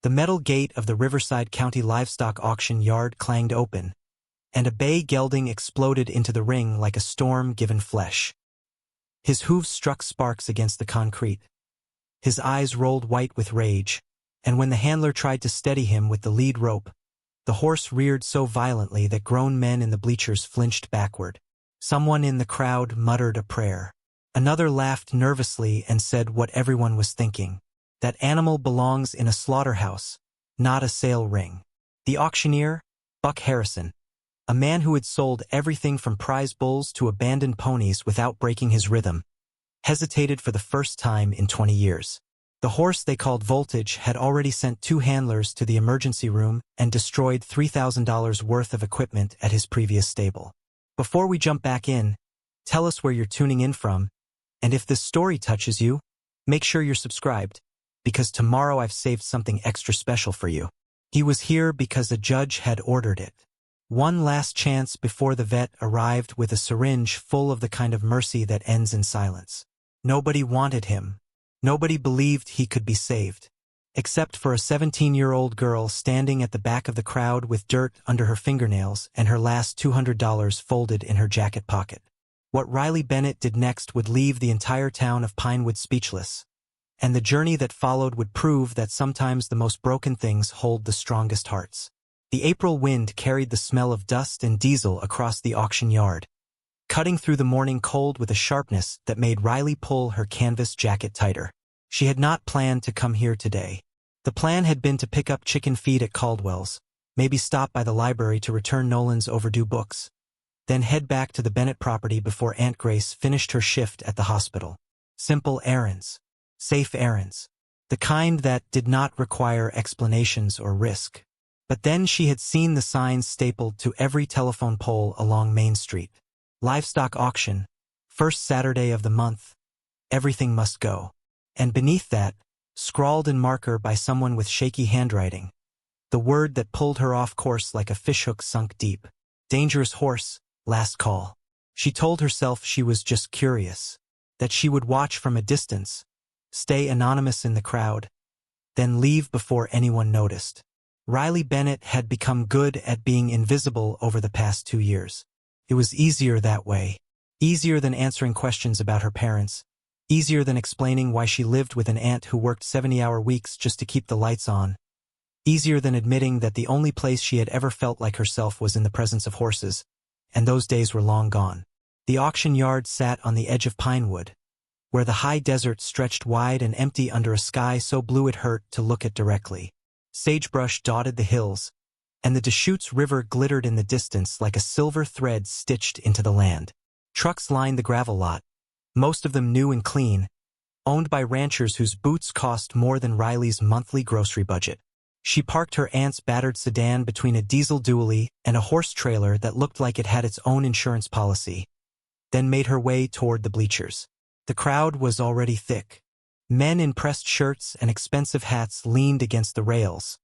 The metal gate of the Riverside County Livestock auction yard clanged open, and a bay gelding exploded into the ring like a storm given flesh. His hooves struck sparks against the concrete. His eyes rolled white with rage, and when the handler tried to steady him with the lead rope, the horse reared so violently that grown men in the bleachers flinched backward. Someone in the crowd muttered a prayer. Another laughed nervously and said what everyone was thinking. That animal belongs in a slaughterhouse, not a sale ring. The auctioneer, Buck Harrison, a man who had sold everything from prize bulls to abandoned ponies without breaking his rhythm, hesitated for the first time in 20 years. The horse they called Voltage had already sent 2 handlers to the emergency room and destroyed $3,000 worth of equipment at his previous stable. Before we jump back in, tell us where you're tuning in from, and if this story touches you, make sure you're subscribed, because tomorrow I've saved something extra special for you. He was here because a judge had ordered it. One last chance before the vet arrived with a syringe full of the kind of mercy that ends in silence. Nobody wanted him. Nobody believed he could be saved. Except for a 17-year-old girl standing at the back of the crowd with dirt under her fingernails and her last $200 folded in her jacket pocket. What Riley Bennett did next would leave the entire town of Pinewood speechless. And the journey that followed would prove that sometimes the most broken things hold the strongest hearts. The April wind carried the smell of dust and diesel across the auction yard, cutting through the morning cold with a sharpness that made Riley pull her canvas jacket tighter. She had not planned to come here today. The plan had been to pick up chicken feed at Caldwell's, maybe stop by the library to return Nolan's overdue books, then head back to the Bennett property before Aunt Grace finished her shift at the hospital. Simple errands. Safe errands. The kind that did not require explanations or risk. But then she had seen the signs stapled to every telephone pole along Main Street. Livestock auction. First Saturday of the month. Everything must go. And beneath that, scrawled in marker by someone with shaky handwriting, the word that pulled her off course like a fishhook sunk deep. Dangerous horse, last call. She told herself she was just curious, that she would watch from a distance, stay anonymous in the crowd, then leave before anyone noticed. Riley Bennett had become good at being invisible over the past 2 years. It was easier that way. Easier than answering questions about her parents. Easier than explaining why she lived with an aunt who worked 70-hour weeks just to keep the lights on. Easier than admitting that the only place she had ever felt like herself was in the presence of horses, and those days were long gone. The auction yard sat on the edge of Pinewood, where the high desert stretched wide and empty under a sky so blue it hurt to look at directly. Sagebrush dotted the hills, and the Deschutes River glittered in the distance like a silver thread stitched into the land. Trucks lined the gravel lot, most of them new and clean, owned by ranchers whose boots cost more than Riley's monthly grocery budget. She parked her aunt's battered sedan between a diesel dually and a horse trailer that looked like it had its own insurance policy, then made her way toward the bleachers. The crowd was already thick. Men in pressed shirts and expensive hats leaned against the rails,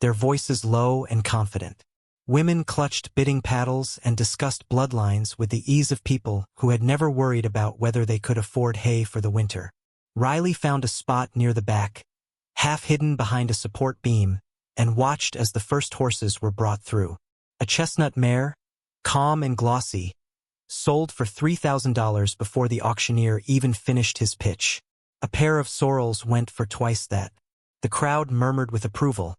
their voices low and confident. Women clutched bidding paddles and discussed bloodlines with the ease of people who had never worried about whether they could afford hay for the winter. Riley found a spot near the back, half hidden behind a support beam, and watched as the first horses were brought through. A chestnut mare, calm and glossy, sold for $3,000 before the auctioneer even finished his pitch. A pair of sorrels went for twice that. The crowd murmured with approval,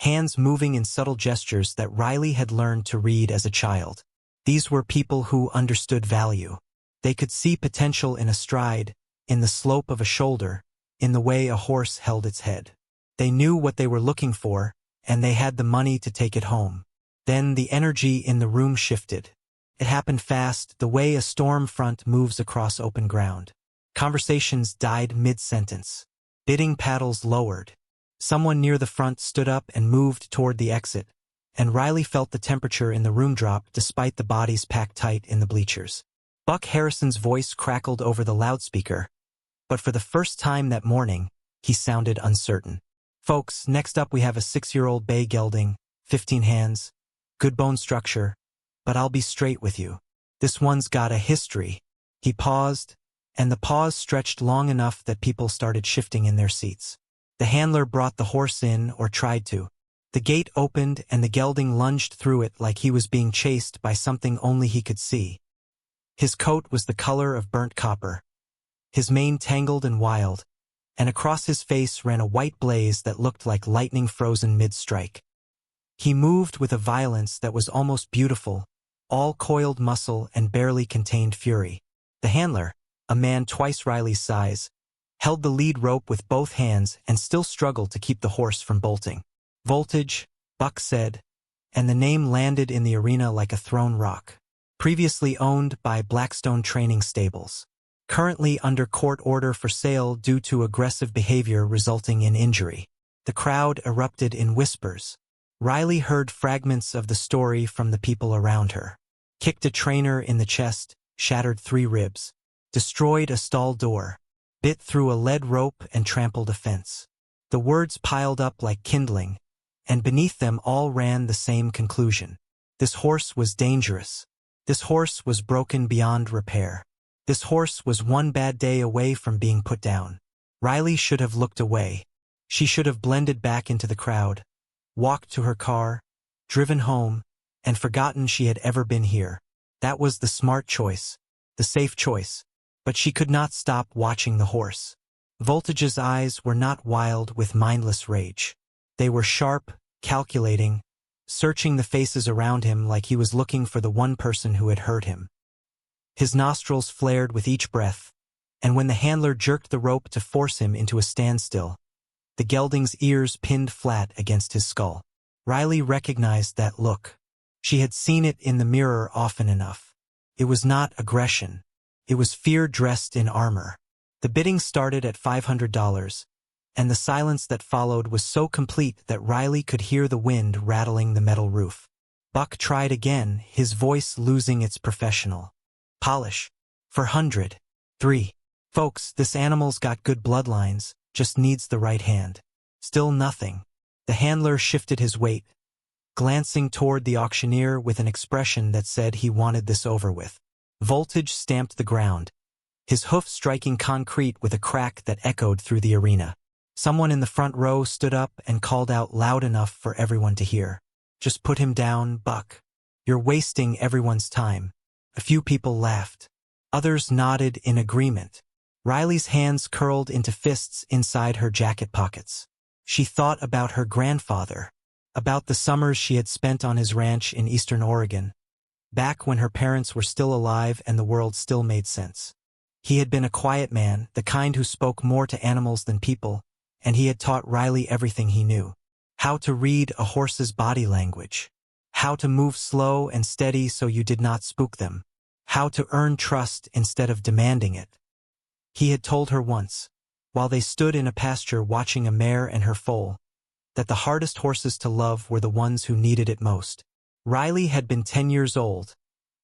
hands moving in subtle gestures that Riley had learned to read as a child. These were people who understood value. They could see potential in a stride, in the slope of a shoulder, in the way a horse held its head. They knew what they were looking for, and they had the money to take it home. Then the energy in the room shifted. It happened fast, the way a storm front moves across open ground. Conversations died mid-sentence. Bidding paddles lowered. Someone near the front stood up and moved toward the exit, and Riley felt the temperature in the room drop despite the bodies packed tight in the bleachers. Buck Harrison's voice crackled over the loudspeaker, but for the first time that morning, he sounded uncertain. Folks, next up we have a 6-year-old bay gelding, 15 hands, good bone structure, but I'll be straight with you. This one's got a history. He paused, and the pause stretched long enough that people started shifting in their seats. The handler brought the horse in, or tried to. The gate opened and the gelding lunged through it like he was being chased by something only he could see. His coat was the color of burnt copper, his mane tangled and wild, and across his face ran a white blaze that looked like lightning frozen mid-strike. He moved with a violence that was almost beautiful, all coiled muscle and barely contained fury. The handler, a man twice Riley's size, held the lead rope with both hands and still struggled to keep the horse from bolting. "Voltage," Buck said, and the name landed in the arena like a thrown rock. Previously owned by Blackstone Training Stables. Currently under court order for sale due to aggressive behavior resulting in injury. The crowd erupted in whispers. Riley heard fragments of the story from the people around her. Kicked a trainer in the chest, shattered 3 ribs, destroyed a stall door, bit through a lead rope and trampled a fence. The words piled up like kindling, and beneath them all ran the same conclusion. This horse was dangerous. This horse was broken beyond repair. This horse was one bad day away from being put down. Riley should have looked away. She should have blended back into the crowd, walked to her car, driven home, and forgotten she had ever been here. That was the smart choice, the safe choice. But she could not stop watching the horse. Voltage's eyes were not wild with mindless rage. They were sharp, calculating, searching the faces around him like he was looking for the one person who had hurt him. His nostrils flared with each breath, and when the handler jerked the rope to force him into a standstill, the gelding's ears pinned flat against his skull. Riley recognized that look. She had seen it in the mirror often enough. It was not aggression. It was fear dressed in armor. The bidding started at $500, and the silence that followed was so complete that Riley could hear the wind rattling the metal roof. Buck tried again, his voice losing its professional polish. "For 103. Folks, this animal's got good bloodlines, just needs the right hand." Still nothing. The handler shifted his weight, glancing toward the auctioneer with an expression that said he wanted this over with. Voltage stamped the ground, his hoof striking concrete with a crack that echoed through the arena. Someone in the front row stood up and called out loud enough for everyone to hear. "Just put him down, Buck. You're wasting everyone's time." A few people laughed. Others nodded in agreement. Riley's hands curled into fists inside her jacket pockets. She thought about her grandfather, about the summers she had spent on his ranch in eastern Oregon, back when her parents were still alive and the world still made sense. He had been a quiet man, the kind who spoke more to animals than people, and he had taught Riley everything he knew. How to read a horse's body language. How to move slow and steady so you did not spook them. How to earn trust instead of demanding it. He had told her once, while they stood in a pasture watching a mare and her foal, that the hardest horses to love were the ones who needed it most. Riley had been 10 years old,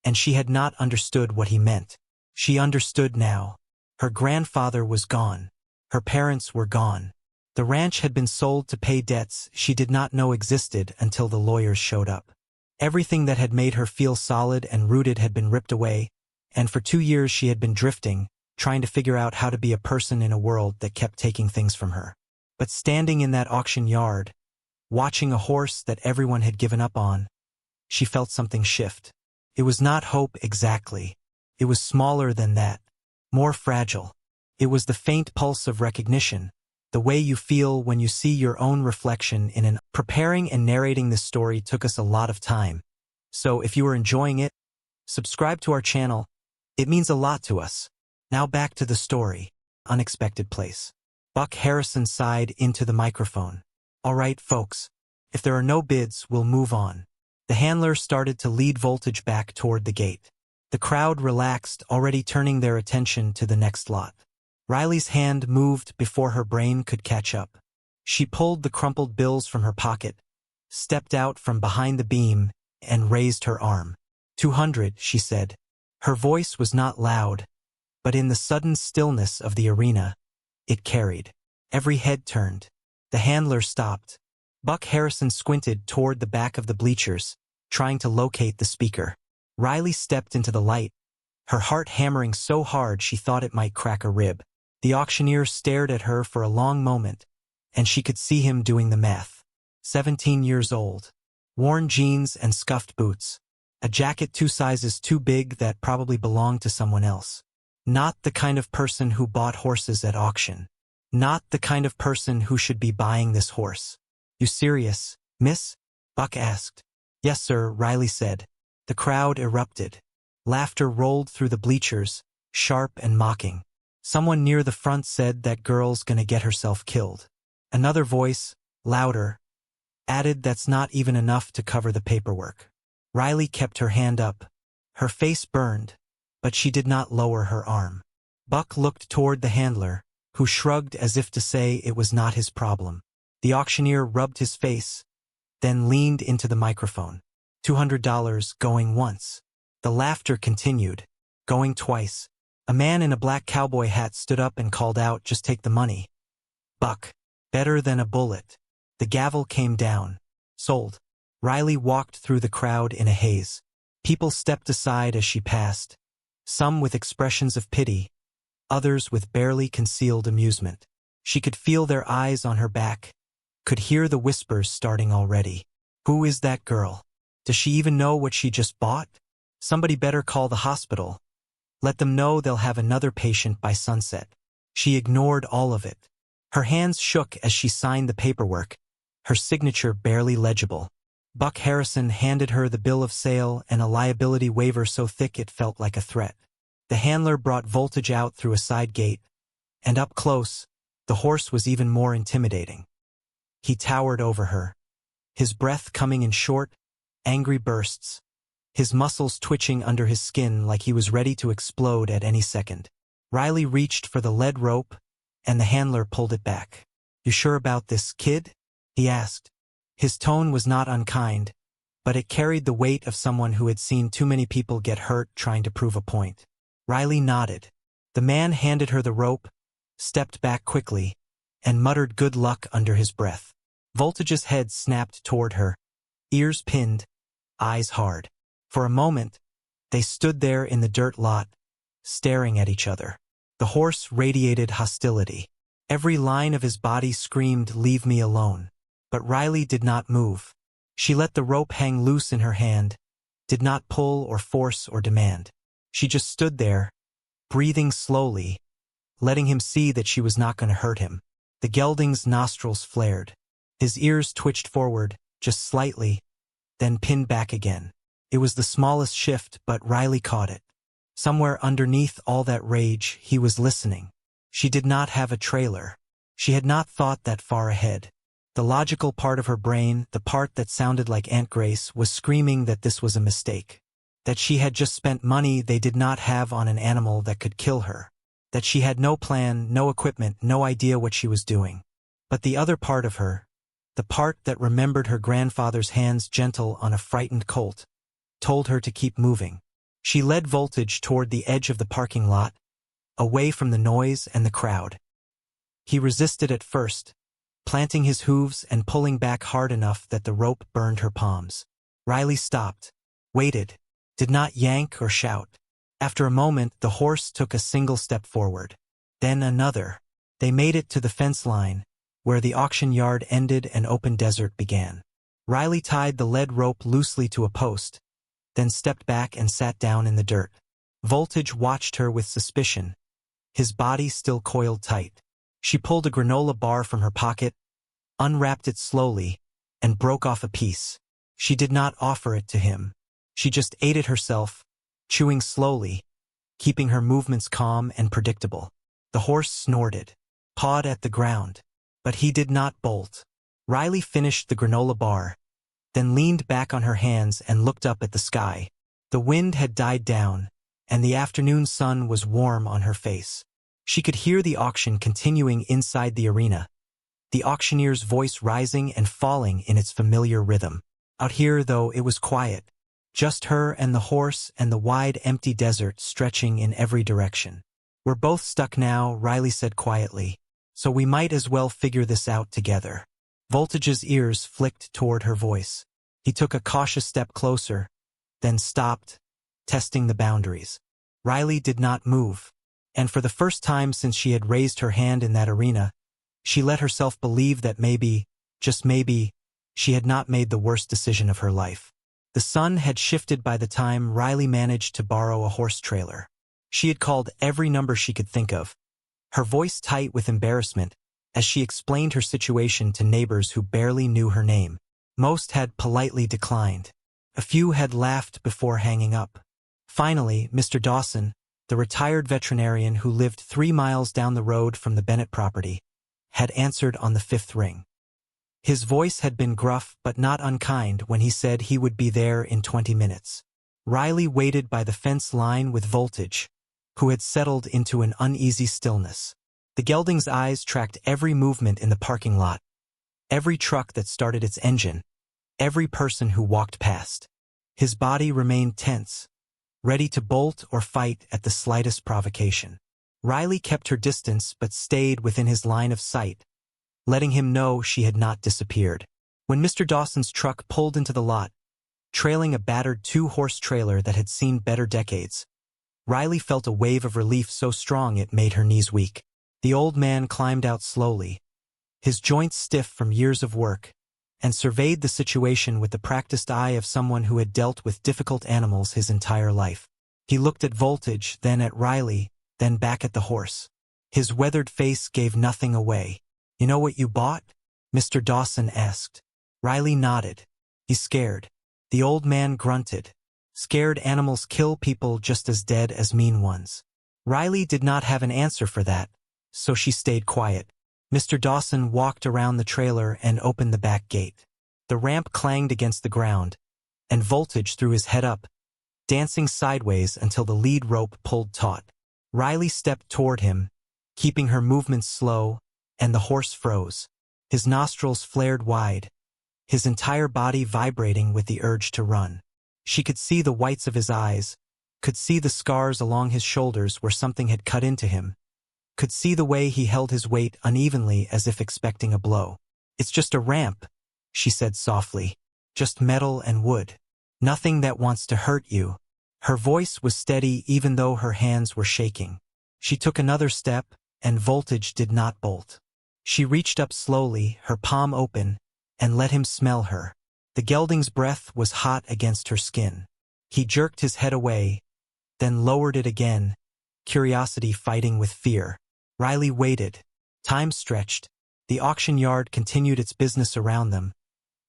and she had not understood what he meant. She understood now. Her grandfather was gone. Her parents were gone. The ranch had been sold to pay debts she did not know existed until the lawyers showed up. Everything that had made her feel solid and rooted had been ripped away, and for 2 years she had been drifting, trying to figure out how to be a person in a world that kept taking things from her. But standing in that auction yard, watching a horse that everyone had given up on, she felt something shift. It was not hope exactly. It was smaller than that, more fragile. It was the faint pulse of recognition, the way you feel when you see your own reflection in an... Preparing and narrating this story took us a lot of time. So if you are enjoying it, subscribe to our channel. It means a lot to us. Now back to the story. Unexpected place. Buck Harrison sighed into the microphone. "All right, folks. If there are no bids, we'll move on." The handler started to lead Voltage back toward the gate. The crowd relaxed, already turning their attention to the next lot. Riley's hand moved before her brain could catch up. She pulled the crumpled bills from her pocket, stepped out from behind the beam, and raised her arm. 200, she said. Her voice was not loud, but in the sudden stillness of the arena, it carried. Every head turned. The handler stopped. Buck Harrison squinted toward the back of the bleachers, trying to locate the speaker. Riley stepped into the light, her heart hammering so hard she thought it might crack a rib. The auctioneer stared at her for a long moment, and she could see him doing the math. 17 years old. Worn jeans and scuffed boots. A jacket 2 sizes too big that probably belonged to someone else. Not the kind of person who bought horses at auction. Not the kind of person who should be buying this horse. "You serious, miss?" Buck asked. "Yes, sir," Riley said. The crowd erupted. Laughter rolled through the bleachers, sharp and mocking. Someone near the front said that girl's gonna get herself killed. Another voice, louder, added that's not even enough to cover the paperwork. Riley kept her hand up. Her face burned, but she did not lower her arm. Buck looked toward the handler, who shrugged as if to say it was not his problem. The auctioneer rubbed his face, then leaned into the microphone. $200 going once. The laughter continued, going twice. A man in a black cowboy hat stood up and called out, "Just take the money." Buck. Better than a bullet. The gavel came down. Sold. Riley walked through the crowd in a haze. People stepped aside as she passed, some with expressions of pity, others with barely concealed amusement. She could feel their eyes on her back, could hear the whispers starting already. Who is that girl? Does she even know what she just bought? Somebody better call the hospital. Let them know they'll have another patient by sunset. She ignored all of it. Her hands shook as she signed the paperwork, her signature barely legible. Buck Harrison handed her the bill of sale and a liability waiver so thick it felt like a threat. The handler brought Voltage out through a side gate, and up close, the horse was even more intimidating. He towered over her, his breath coming in short, angry bursts, his muscles twitching under his skin like he was ready to explode at any second. Riley reached for the lead rope, and the handler pulled it back. "You sure about this, kid?" he asked. His tone was not unkind, but it carried the weight of someone who had seen too many people get hurt trying to prove a point. Riley nodded. The man handed her the rope, stepped back quickly, and muttered good luck under his breath. Voltage's head snapped toward her, ears pinned, eyes hard. For a moment, they stood there in the dirt lot, staring at each other. The horse radiated hostility. Every line of his body screamed, "Leave me alone." But Riley did not move. She let the rope hang loose in her hand, did not pull or force or demand. She just stood there, breathing slowly, letting him see that she was not going to hurt him. The gelding's nostrils flared. His ears twitched forward, just slightly, then pinned back again. It was the smallest shift, but Riley caught it. Somewhere underneath all that rage, he was listening. She did not have a trailer. She had not thought that far ahead. The logical part of her brain, the part that sounded like Aunt Grace, was screaming that this was a mistake. That she had just spent money they did not have on an animal that could kill her. That she had no plan, no equipment, no idea what she was doing. But the other part of her, the part that remembered her grandfather's hands gentle on a frightened colt, told her to keep moving. She led Voltage toward the edge of the parking lot, away from the noise and the crowd. He resisted at first, planting his hooves and pulling back hard enough that the rope burned her palms. Riley stopped, waited, did not yank or shout. After a moment, the horse took a single step forward. Then another. They made it to the fence line, where the auction yard ended and open desert began. Riley tied the lead rope loosely to a post, then stepped back and sat down in the dirt. Voltage watched her with suspicion, his body still coiled tight. She pulled a granola bar from her pocket, unwrapped it slowly, and broke off a piece. She did not offer it to him. She just ate it herself, chewing slowly, keeping her movements calm and predictable. The horse snorted, pawed at the ground, but he did not bolt. Riley finished the granola bar, then leaned back on her hands and looked up at the sky. The wind had died down, and the afternoon sun was warm on her face. She could hear the auction continuing inside the arena, the auctioneer's voice rising and falling in its familiar rhythm. Out here, though, it was quiet, just her and the horse and the wide, empty desert stretching in every direction. "We're both stuck now," Riley said quietly, "so we might as well figure this out together." Voltage's ears flicked toward her voice. He took a cautious step closer, then stopped, testing the boundaries. Riley did not move, and for the first time since she had raised her hand in that arena, She let herself believe that maybe, just maybe, she had not made the worst decision of her life. The sun had shifted by the time Riley managed to borrow a horse trailer. She had called every number she could think of, her voice tight with embarrassment, as she explained her situation to neighbors who barely knew her name. Most had politely declined. A few had laughed before hanging up. Finally, Mr. Dawson, the retired veterinarian who lived 3 miles down the road from the Bennett property, had answered on the 5th ring. His voice had been gruff but not unkind when he said he would be there in 20 minutes. Riley waited by the fence line with Voltage, who had settled into an uneasy stillness. The gelding's eyes tracked every movement in the parking lot, every truck that started its engine, every person who walked past. His body remained tense, ready to bolt or fight at the slightest provocation. Riley kept her distance but stayed within his line of sight, letting him know she had not disappeared. When Mr. Dawson's truck pulled into the lot, trailing a battered 2-horse trailer that had seen better decades, Riley felt a wave of relief so strong it made her knees weak. The old man climbed out slowly, his joints stiff from years of work, and surveyed the situation with the practiced eye of someone who had dealt with difficult animals his entire life. He looked at Voltage, then at Riley, then back at the horse. His weathered face gave nothing away. "You know what you bought?" Mr. Dawson asked. Riley nodded. "He's scared." The old man grunted. "Scared animals kill people just as dead as mean ones." Riley did not have an answer for that, so she stayed quiet. Mr. Dawson walked around the trailer and opened the back gate. The ramp clanged against the ground, and Voltage threw his head up, dancing sideways until the lead rope pulled taut. Riley stepped toward him, keeping her movements slow, and the horse froze. His nostrils flared wide, his entire body vibrating with the urge to run. She could see the whites of his eyes, could see the scars along his shoulders where something had cut into him, could see the way he held his weight unevenly as if expecting a blow. "It's just a ramp," she said softly. "Just metal and wood. Nothing that wants to hurt you." Her voice was steady even though her hands were shaking. She took another step, and Voltage did not bolt. She reached up slowly, her palm open, and let him smell her. The gelding's breath was hot against her skin. He jerked his head away, then lowered it again, curiosity fighting with fear. Riley waited. Time stretched. The auction yard continued its business around them,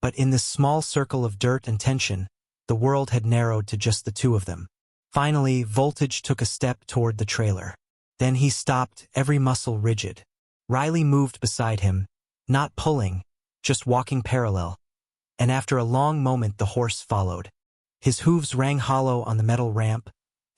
but in this small circle of dirt and tension, the world had narrowed to just the two of them. Finally, Voltage took a step toward the trailer. Then he stopped, every muscle rigid. Riley moved beside him, not pulling, just walking parallel, and after a long moment the horse followed. His hooves rang hollow on the metal ramp,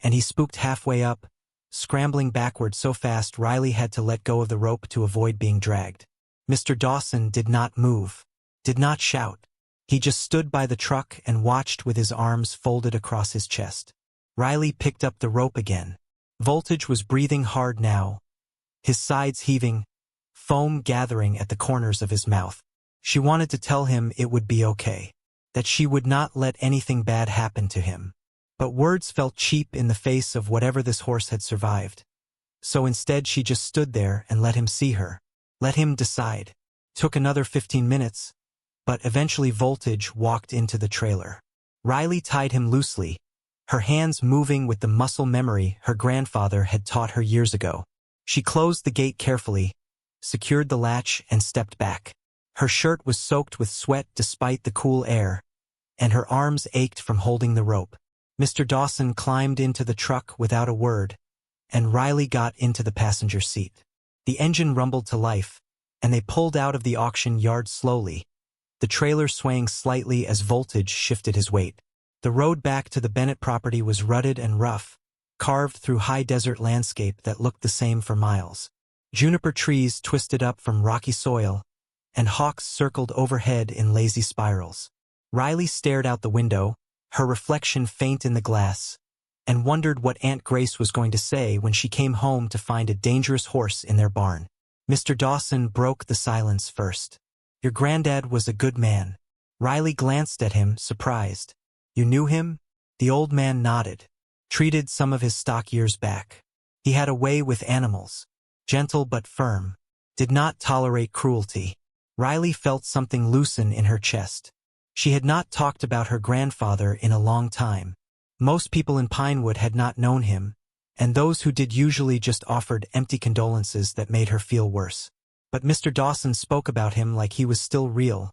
and he spooked halfway up, scrambling backward so fast Riley had to let go of the rope to avoid being dragged. Mr. Dawson did not move, did not shout. He just stood by the truck and watched with his arms folded across his chest. Riley picked up the rope again. Voltage was breathing hard now, his sides heaving, foam gathering at the corners of his mouth. She wanted to tell him it would be okay, that she would not let anything bad happen to him. But words felt cheap in the face of whatever this horse had survived. So instead she just stood there and let him see her. Let him decide. Took another 15 minutes, but eventually Voltage walked into the trailer. Riley tied him loosely, her hands moving with the muscle memory her grandfather had taught her years ago. She closed the gate carefully, secured the latch, and stepped back. Her shirt was soaked with sweat despite the cool air, and her arms ached from holding the rope. Mr. Dawson climbed into the truck without a word, and Riley got into the passenger seat. The engine rumbled to life, and they pulled out of the auction yard slowly, the trailer swaying slightly as Voltage shifted his weight. The road back to the Bennett property was rutted and rough, carved through high desert landscape that looked the same for miles. Juniper trees twisted up from rocky soil, and hawks circled overhead in lazy spirals. Riley stared out the window, her reflection faint in the glass, and wondered what Aunt Grace was going to say when she came home to find a dangerous horse in their barn. Mr. Dawson broke the silence first. "Your granddad was a good man." Riley glanced at him, surprised. "You knew him?" The old man nodded. "Treated some of his stock years back. He had a way with animals. Gentle but firm. did not tolerate cruelty. Riley felt something loosen in her chest. She had not talked about her grandfather in a long time. Most people in Pinewood had not known him, and those who did usually just offered empty condolences that made her feel worse. But Mr. Dawson spoke about him like he was still real,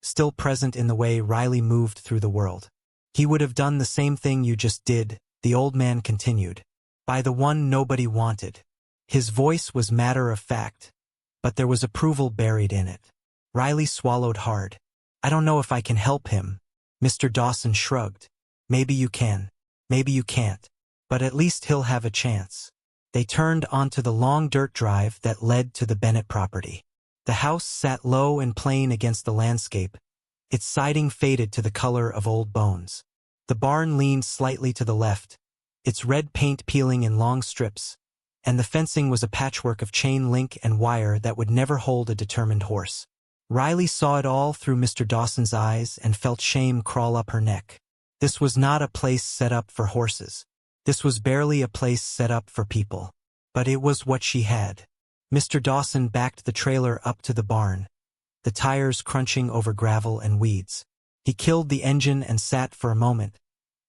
still present in the way Riley moved through the world. He would have done the same thing you just did, the old man continued. By the one nobody wanted. His voice was matter of fact, but there was approval buried in it. Riley swallowed hard. I don't know if I can help him. Mr. Dawson shrugged. Maybe you can. Maybe you can't. But at least he'll have a chance. They turned onto the long dirt drive that led to the Bennett property. The house sat low and plain against the landscape, its siding faded to the color of old bones. The barn leaned slightly to the left, its red paint peeling in long strips, and the fencing was a patchwork of chain link and wire that would never hold a determined horse. Riley saw it all through Mr. Dawson's eyes and felt shame crawl up her neck. This was not a place set up for horses. This was barely a place set up for people. But it was what she had. Mr. Dawson backed the trailer up to the barn, the tires crunching over gravel and weeds. He killed the engine and sat for a moment,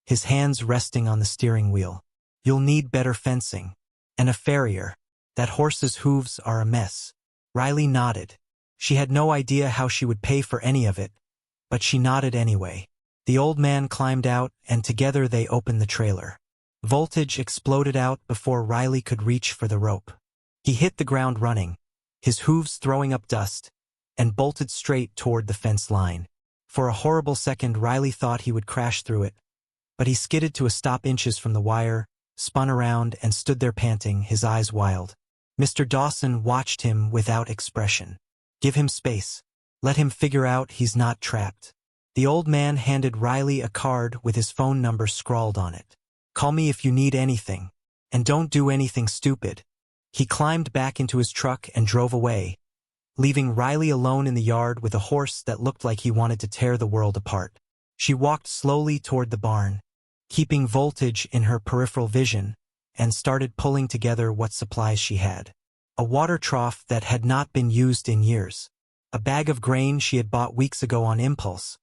his hands resting on the steering wheel. You'll need better fencing. And a farrier. That horse's hooves are a mess. Riley nodded. She had no idea how she would pay for any of it, but she nodded anyway. The old man climbed out, and together they opened the trailer. Voltage exploded out before Riley could reach for the rope. He hit the ground running, his hooves throwing up dust, and bolted straight toward the fence line. For a horrible second Riley thought he would crash through it, but he skidded to a stop inches from the wire, spun around and stood there panting, his eyes wild. Mr. Dawson watched him without expression. Give him space. Let him figure out he's not trapped. The old man handed Riley a card with his phone number scrawled on it. Call me if you need anything. And don't do anything stupid. He climbed back into his truck and drove away, leaving Riley alone in the yard with a horse that looked like he wanted to tear the world apart. She walked slowly toward the barn, keeping Voltage in her peripheral vision, and started pulling together what supplies she had. A water trough that had not been used in years. A bag of grain she had bought weeks ago on impulse,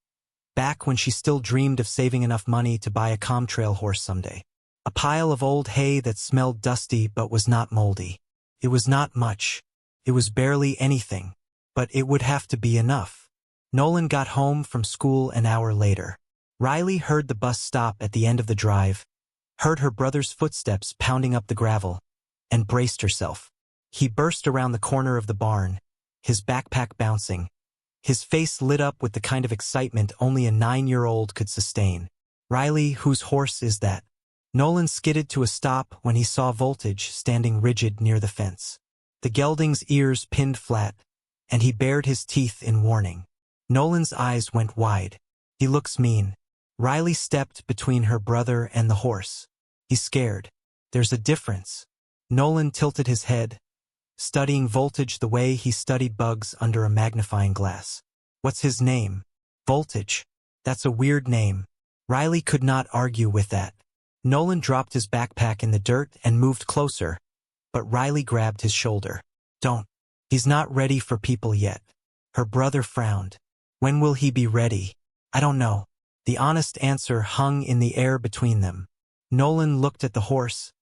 back when she still dreamed of saving enough money to buy a Comtrail horse someday. A pile of old hay that smelled dusty but was not moldy. It was not much. It was barely anything. But it would have to be enough. Nolan got home from school an hour later. Riley heard the bus stop at the end of the drive, heard her brother's footsteps pounding up the gravel, and braced herself. He burst around the corner of the barn, his backpack bouncing, his face lit up with the kind of excitement only a 9-year-old could sustain. Riley, whose horse is that? Nolan skidded to a stop when he saw Voltage standing rigid near the fence. The gelding's ears pinned flat, and he bared his teeth in warning. Nolan's eyes went wide. He looks mean. Riley stepped between her brother and the horse. He's scared. There's a difference. Nolan tilted his head, studying Voltage the way he studied bugs under a magnifying glass. What's his name? Voltage. That's a weird name. Riley could not argue with that. Nolan dropped his backpack in the dirt and moved closer, but Riley grabbed his shoulder. Don't. He's not ready for people yet. Her brother frowned. When will he be ready? I don't know. The honest answer hung in the air between them. Nolan looked at the horse,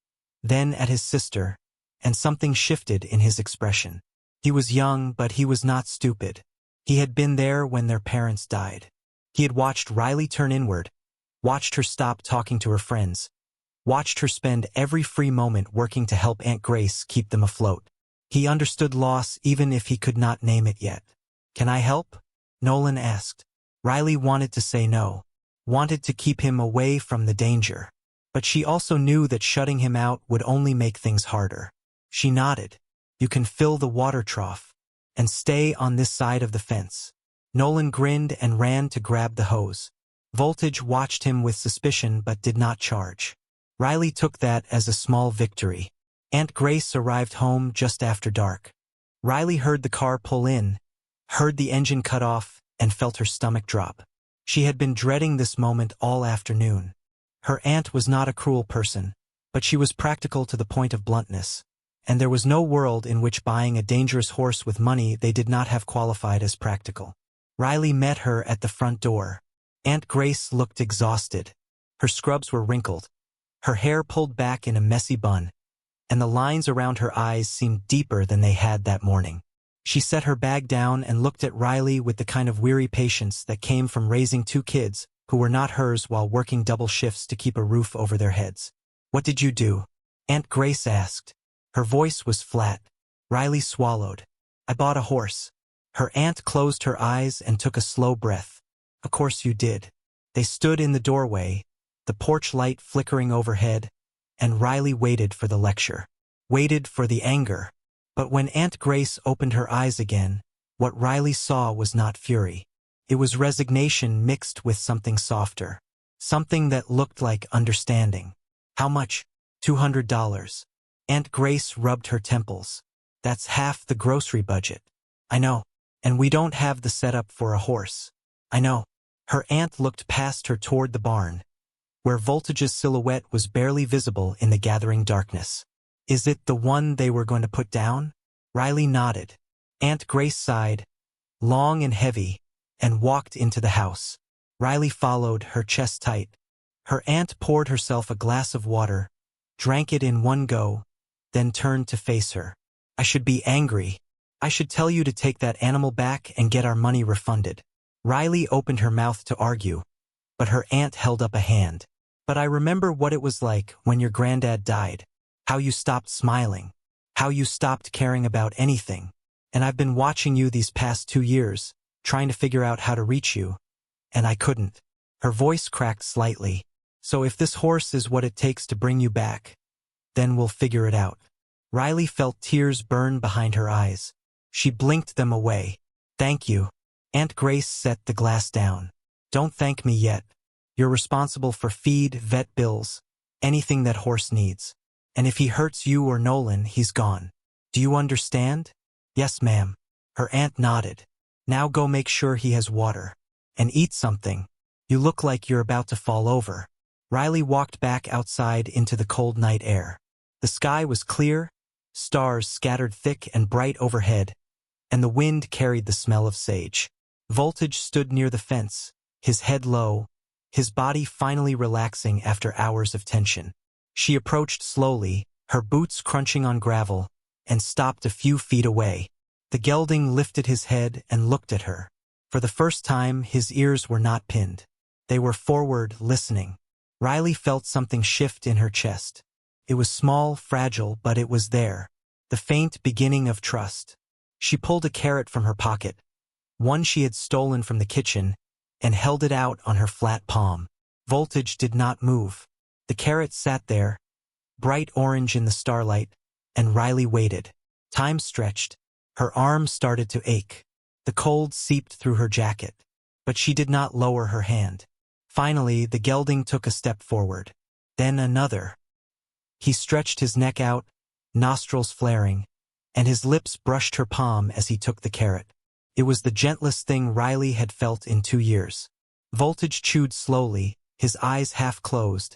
then at his sister, and something shifted in his expression. He was young, but he was not stupid. He had been there when their parents died. He had watched Riley turn inward, watched her stop talking to her friends, watched her spend every free moment working to help Aunt Grace keep them afloat. He understood loss even if he could not name it yet. Can I help? Nolan asked. Riley wanted to say no, wanted to keep him away from the danger. But she also knew that shutting him out would only make things harder. She nodded. You can fill the water trough and stay on this side of the fence. Nolan grinned and ran to grab the hose. Voltage watched him with suspicion but did not charge. Riley took that as a small victory. Aunt Grace arrived home just after dark. Riley heard the car pull in, heard the engine cut off, and felt her stomach drop. She had been dreading this moment all afternoon. Her aunt was not a cruel person, but she was practical to the point of bluntness, and there was no world in which buying a dangerous horse with money they did not have qualified as practical. Riley met her at the front door. Aunt Grace looked exhausted. Her scrubs were wrinkled, her hair pulled back in a messy bun, and the lines around her eyes seemed deeper than they had that morning. She set her bag down and looked at Riley with the kind of weary patience that came from raising two kids who were not hers while working double shifts to keep a roof over their heads. "What did you do?" Aunt Grace asked. Her voice was flat. Riley swallowed. "I bought a horse." Her aunt closed her eyes and took a slow breath. "Of course you did." They stood in the doorway, the porch light flickering overhead, and Riley waited for the lecture. Waited for the anger. But when Aunt Grace opened her eyes again, what Riley saw was not fury. It was resignation mixed with something softer. Something that looked like understanding. "How much?" $200. Aunt Grace rubbed her temples. "That's half the grocery budget." "I know. And we don't have the setup for a horse." "I know." Her aunt looked past her toward the barn, where Voltage's silhouette was barely visible in the gathering darkness. "Is it the one they were going to put down?" Riley nodded. Aunt Grace sighed, long and heavy, and walked into the house. Riley followed, her chest tight. Her aunt poured herself a glass of water, drank it in one go, then turned to face her. "I should be angry. I should tell you to take that animal back and get our money refunded." Riley opened her mouth to argue, but her aunt held up a hand. "But I remember what it was like when your granddad died. How you stopped smiling. How you stopped caring about anything. And I've been watching you these past 2 years, trying to figure out how to reach you. And I couldn't." Her voice cracked slightly. "So if this horse is what it takes to bring you back, then we'll figure it out." Riley felt tears burn behind her eyes. She blinked them away. "Thank you." Aunt Grace set the glass down. "Don't thank me yet. You're responsible for feed, vet bills, anything that horse needs. And if he hurts you or Nolan, he's gone. Do you understand?" "Yes, ma'am." Her aunt nodded. "Now go make sure he has water. And eat something. You look like you're about to fall over." Riley walked back outside into the cold night air. The sky was clear, stars scattered thick and bright overhead, and the wind carried the smell of sage. Voltage stood near the fence, his head low, his body finally relaxing after hours of tension. She approached slowly, her boots crunching on gravel, and stopped a few feet away. The gelding lifted his head and looked at her. For the first time, his ears were not pinned. They were forward, listening. Riley felt something shift in her chest. It was small, fragile, but it was there. The faint beginning of trust. She pulled a carrot from her pocket, one she had stolen from the kitchen, and held it out on her flat palm. Voltage did not move. The carrot sat there, bright orange in the starlight, and Riley waited. Time stretched. Her arm started to ache. The cold seeped through her jacket. But she did not lower her hand. Finally, the gelding took a step forward. Then another. He stretched his neck out, nostrils flaring, and his lips brushed her palm as he took the carrot. It was the gentlest thing Riley had felt in 2 years. Voltage chewed slowly, his eyes half closed,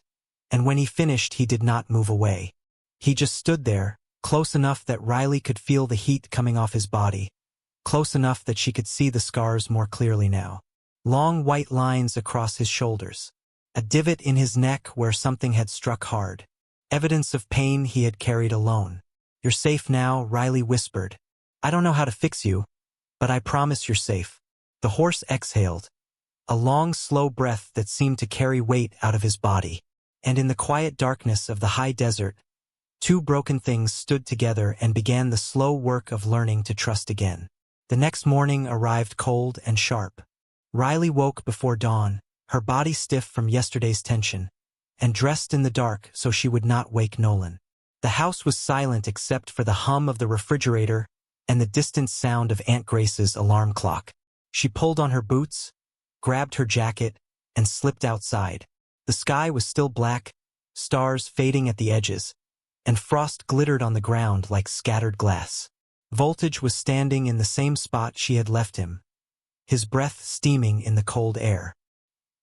and when he finished he did not move away. He just stood there, close enough that Riley could feel the heat coming off his body, close enough that she could see the scars more clearly now. Long white lines across his shoulders. A divot in his neck where something had struck hard. Evidence of pain he had carried alone. "You're safe now," Riley whispered. "I don't know how to fix you, but I promise you're safe." The horse exhaled, a long, slow breath that seemed to carry weight out of his body. And in the quiet darkness of the high desert, two broken things stood together and began the slow work of learning to trust again. The next morning arrived cold and sharp. Riley woke before dawn, her body stiff from yesterday's tension, and dressed in the dark so she would not wake Nolan. The house was silent except for the hum of the refrigerator and the distant sound of Aunt Grace's alarm clock. She pulled on her boots, grabbed her jacket, and slipped outside. The sky was still black, stars fading at the edges, and frost glittered on the ground like scattered glass. Voltage was standing in the same spot she had left him, his breath steaming in the cold air.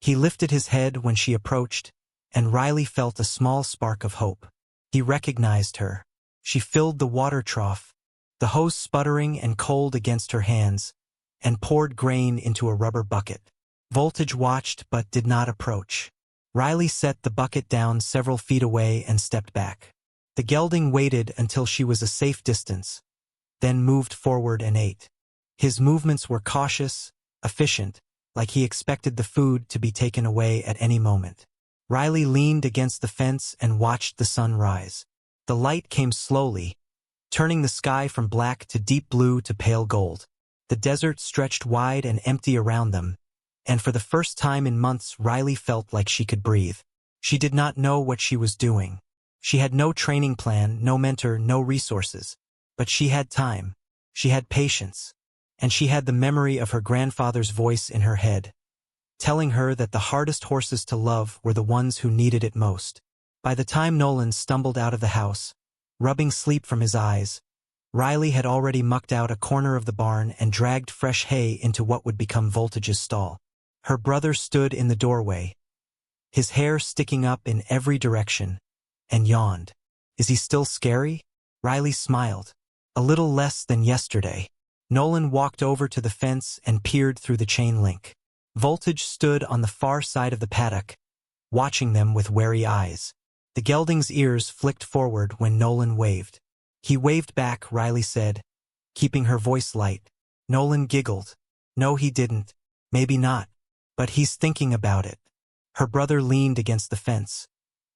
He lifted his head when she approached, and Riley felt a small spark of hope. He recognized her. She filled the water trough, the hose sputtering and cold against her hands, and poured grain into a rubber bucket. Voltage watched but did not approach. Riley set the bucket down several feet away and stepped back. The gelding waited until she was a safe distance, then moved forward and ate. His movements were cautious, efficient, like he expected the food to be taken away at any moment. Riley leaned against the fence and watched the sun rise. The light came slowly, turning the sky from black to deep blue to pale gold. The desert stretched wide and empty around them, and for the first time in months Riley felt like she could breathe. She did not know what she was doing. She had no training plan, no mentor, no resources. But she had time. She had patience. And she had the memory of her grandfather's voice in her head, telling her that the hardest horses to love were the ones who needed it most. By the time Nolan stumbled out of the house, rubbing sleep from his eyes, Riley had already mucked out a corner of the barn and dragged fresh hay into what would become Voltage's stall. Her brother stood in the doorway, his hair sticking up in every direction, and yawned. "Is he still scary?" Riley smiled. "A little less than yesterday." Nolan walked over to the fence and peered through the chain link. Voltage stood on the far side of the paddock, watching them with wary eyes. The gelding's ears flicked forward when Nolan waved. He waved back, Riley said, keeping her voice light. Nolan giggled. "No, he didn't. Maybe not. But he's thinking about it." Her brother leaned against the fence,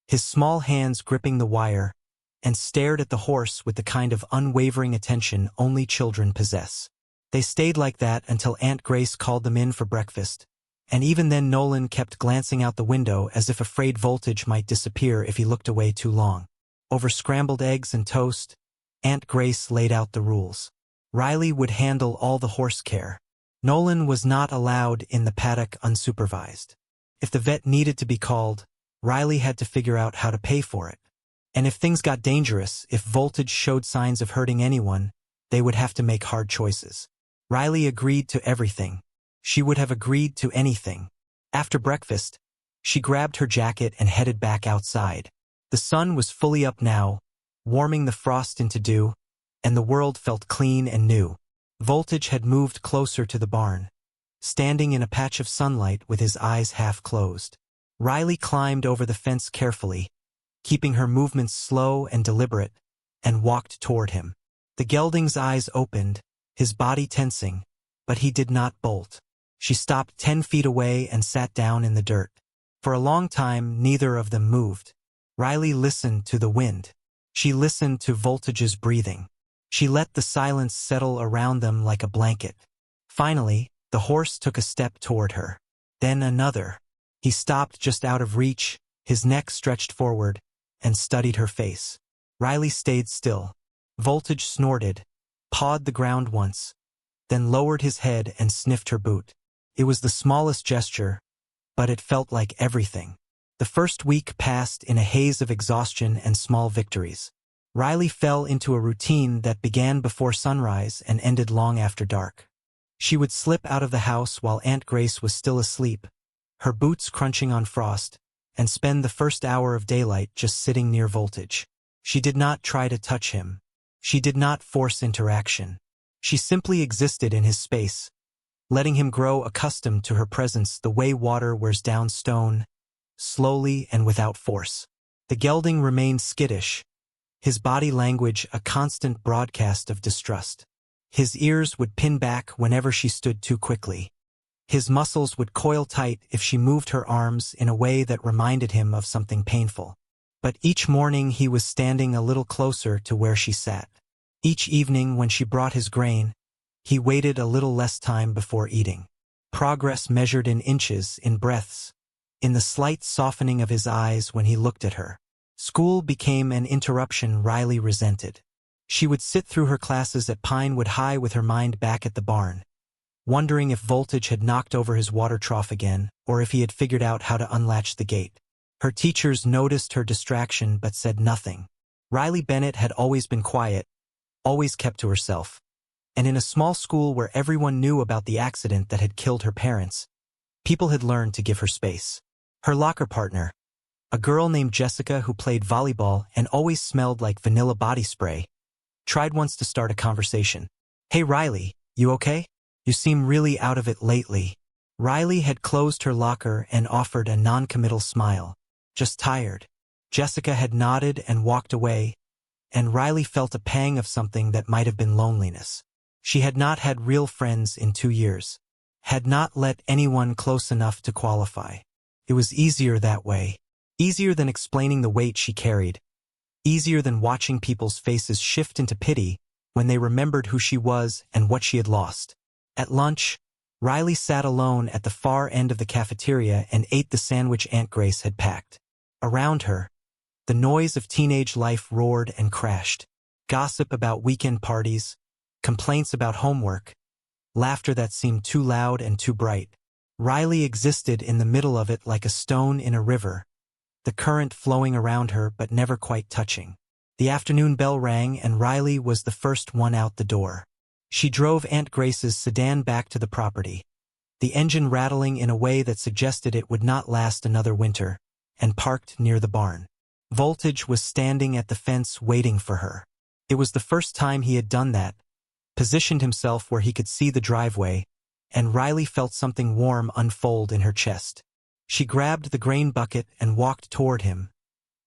his small hands gripping the wire, and stared at the horse with the kind of unwavering attention only children possess. They stayed like that until Aunt Grace called them in for breakfast, and even then Nolan kept glancing out the window as if afraid Voltage might disappear if he looked away too long. Over scrambled eggs and toast, Aunt Grace laid out the rules. Riley would handle all the horse care. Nolan was not allowed in the paddock unsupervised. If the vet needed to be called, Riley had to figure out how to pay for it. And if things got dangerous, if Voltage showed signs of hurting anyone, they would have to make hard choices. Riley agreed to everything. She would have agreed to anything. After breakfast, she grabbed her jacket and headed back outside. The sun was fully up now, warming the frost into dew, and the world felt clean and new. Voltage had moved closer to the barn, standing in a patch of sunlight with his eyes half closed. Riley climbed over the fence carefully, keeping her movements slow and deliberate, and walked toward him. The gelding's eyes opened, his body tensing, but he did not bolt. She stopped 10 feet away and sat down in the dirt. For a long time, neither of them moved. Riley listened to the wind. She listened to Voltage's breathing. She let the silence settle around them like a blanket. Finally, the horse took a step toward her. Then another. He stopped just out of reach, his neck stretched forward, and studied her face. Riley stayed still. Voltage snorted, pawed the ground once, then lowered his head and sniffed her boot. It was the smallest gesture, but it felt like everything. The first week passed in a haze of exhaustion and small victories. Riley fell into a routine that began before sunrise and ended long after dark. She would slip out of the house while Aunt Grace was still asleep, her boots crunching on frost, and spend the first hour of daylight just sitting near Voltage. She did not try to touch him. She did not force interaction. She simply existed in his space, letting him grow accustomed to her presence the way water wears down stone, slowly and without force. The gelding remained skittish, his body language a constant broadcast of distrust. His ears would pin back whenever she stood too quickly. His muscles would coil tight if she moved her arms in a way that reminded him of something painful. But each morning he was standing a little closer to where she sat. Each evening when she brought his grain, he waited a little less time before eating. Progress measured in inches, in breaths, in the slight softening of his eyes when he looked at her. School became an interruption Riley resented. She would sit through her classes at Pinewood High with her mind back at the barn, wondering if Voltage had knocked over his water trough again, or if he had figured out how to unlatch the gate. Her teachers noticed her distraction but said nothing. Riley Bennett had always been quiet, always kept to herself. And in a small school where everyone knew about the accident that had killed her parents, people had learned to give her space. Her locker partner, A girl named Jessica who played volleyball and always smelled like vanilla body spray. Tried once to start a conversation. "Hey Riley, you okay? You seem really out of it lately." Riley had closed her locker and offered a non-committal smile. "Just tired." Jessica had nodded and walked away, and Riley felt a pang of something that might have been loneliness. She had not had real friends in 2 years. Had not let anyone close enough to qualify. It was easier that way. Easier than explaining the weight she carried. Easier than watching people's faces shift into pity when they remembered who she was and what she had lost. At lunch, Riley sat alone at the far end of the cafeteria and ate the sandwich Aunt Grace had packed. Around her, the noise of teenage life roared and crashed. Gossip about weekend parties, complaints about homework, laughter that seemed too loud and too bright. Riley existed in the middle of it like a stone in a river, the current flowing around her but never quite touching. The afternoon bell rang and Riley was the first one out the door. She drove Aunt Grace's sedan back to the property, the engine rattling in a way that suggested it would not last another winter, and parked near the barn. Voltage was standing at the fence waiting for her. It was the first time he had done that, positioned himself where he could see the driveway, and Riley felt something warm unfold in her chest. She grabbed the grain bucket and walked toward him,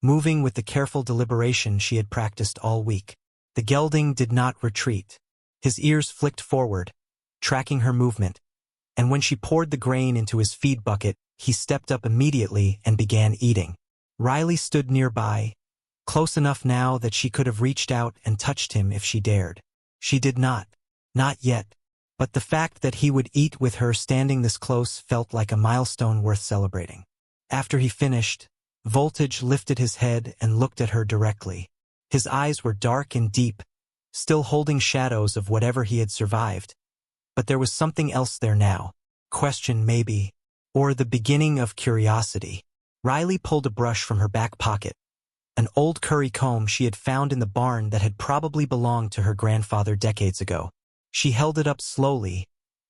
moving with the careful deliberation she had practiced all week. The gelding did not retreat. His ears flicked forward, tracking her movement, and when she poured the grain into his feed bucket, he stepped up immediately and began eating. Riley stood nearby, close enough now that she could have reached out and touched him if she dared. She did not. Not yet. But the fact that he would eat with her standing this close felt like a milestone worth celebrating. After he finished, Voltage lifted his head and looked at her directly. His eyes were dark and deep, still holding shadows of whatever he had survived. But there was something else there now. Question maybe, or the beginning of curiosity. Riley pulled a brush from her back pocket, an old curry comb she had found in the barn that had probably belonged to her grandfather decades ago. She held it up slowly,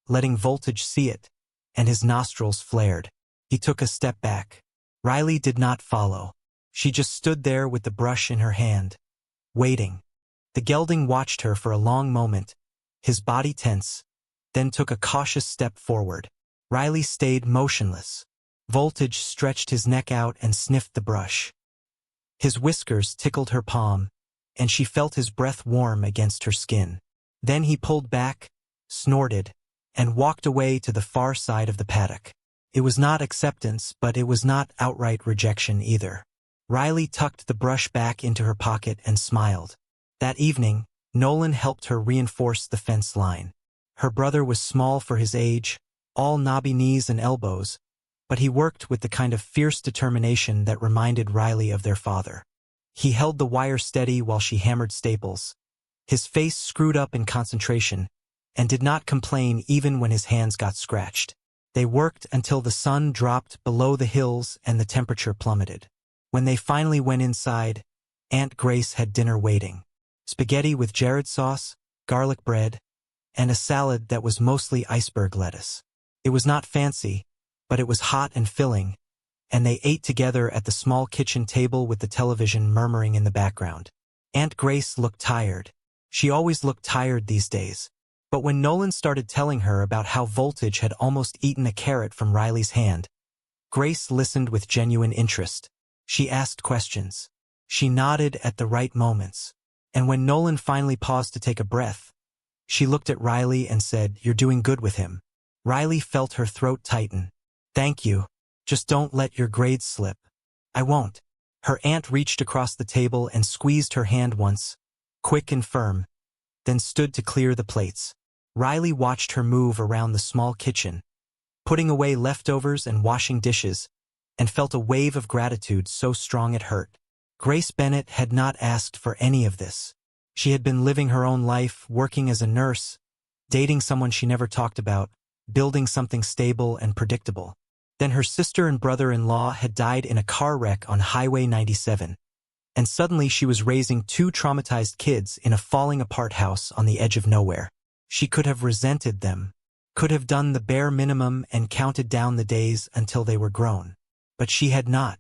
letting Voltage see it, and his nostrils flared. He took a step back. Riley did not follow. She just stood there with the brush in her hand, waiting. The gelding watched her for a long moment, his body tense, then took a cautious step forward. Riley stayed motionless. Voltage stretched his neck out and sniffed the brush. His whiskers tickled her palm, and she felt his breath warm against her skin. Then he pulled back, snorted, and walked away to the far side of the paddock. It was not acceptance, but it was not outright rejection either. Riley tucked the brush back into her pocket and smiled. That evening, Nolan helped her reinforce the fence line. Her brother was small for his age, all knobby knees and elbows, but he worked with the kind of fierce determination that reminded Riley of their father. He held the wire steady while she hammered staples, his face screwed up in concentration, and did not complain even when his hands got scratched. They worked until the sun dropped below the hills and the temperature plummeted. When they finally went inside, Aunt Grace had dinner waiting. Spaghetti with Jared sauce, garlic bread, and a salad that was mostly iceberg lettuce. It was not fancy, but it was hot and filling, and they ate together at the small kitchen table with the television murmuring in the background. Aunt Grace looked tired. She always looked tired these days. But when Nolan started telling her about how Voltage had almost eaten a carrot from Riley's hand, Grace listened with genuine interest. She asked questions. She nodded at the right moments. And when Nolan finally paused to take a breath, she looked at Riley and said, "You're doing good with him." Riley felt her throat tighten. "Thank you. Just don't let your grades slip." "I won't." Her aunt reached across the table and squeezed her hand once, quick and firm, then stood to clear the plates. Riley watched her move around the small kitchen, putting away leftovers and washing dishes, and felt a wave of gratitude so strong it hurt. Grace Bennett had not asked for any of this. She had been living her own life, working as a nurse, dating someone she never talked about, building something stable and predictable. Then her sister and brother-in-law had died in a car wreck on Highway 97, and suddenly she was raising 2 traumatized kids in a falling-apart house on the edge of nowhere. She could have resented them, could have done the bare minimum and counted down the days until they were grown. But she had not.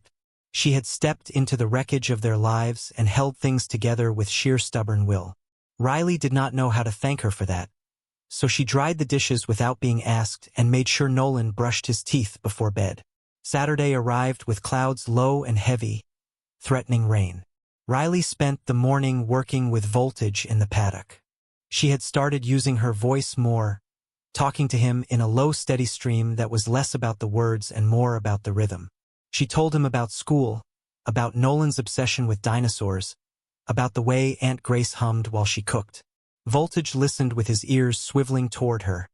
She had stepped into the wreckage of their lives and held things together with sheer stubborn will. Riley did not know how to thank her for that, so she dried the dishes without being asked and made sure Nolan brushed his teeth before bed. Saturday arrived with clouds low and heavy, threatening rain. Riley spent the morning working with Voltage in the paddock. She had started using her voice more, talking to him in a low, steady stream that was less about the words and more about the rhythm. She told him about school, about Nolan's obsession with dinosaurs, about the way Aunt Grace hummed while she cooked. Voltage listened with his ears swiveling toward her,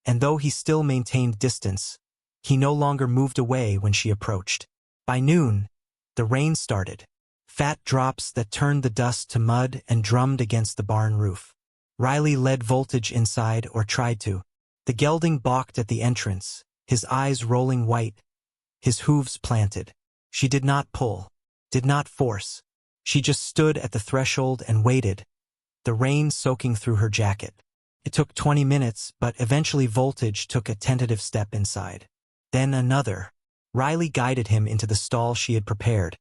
and though he still maintained distance, he no longer moved away when she approached. By noon, the rain started. Fat drops that turned the dust to mud and drummed against the barn roof. Riley led Voltage inside, or tried to. The gelding balked at the entrance, his eyes rolling white, his hooves planted. She did not pull, did not force. She just stood at the threshold and waited, the rain soaking through her jacket. It took 20 minutes, but eventually Voltage took a tentative step inside. Then another. Riley guided him into the stall she had prepared,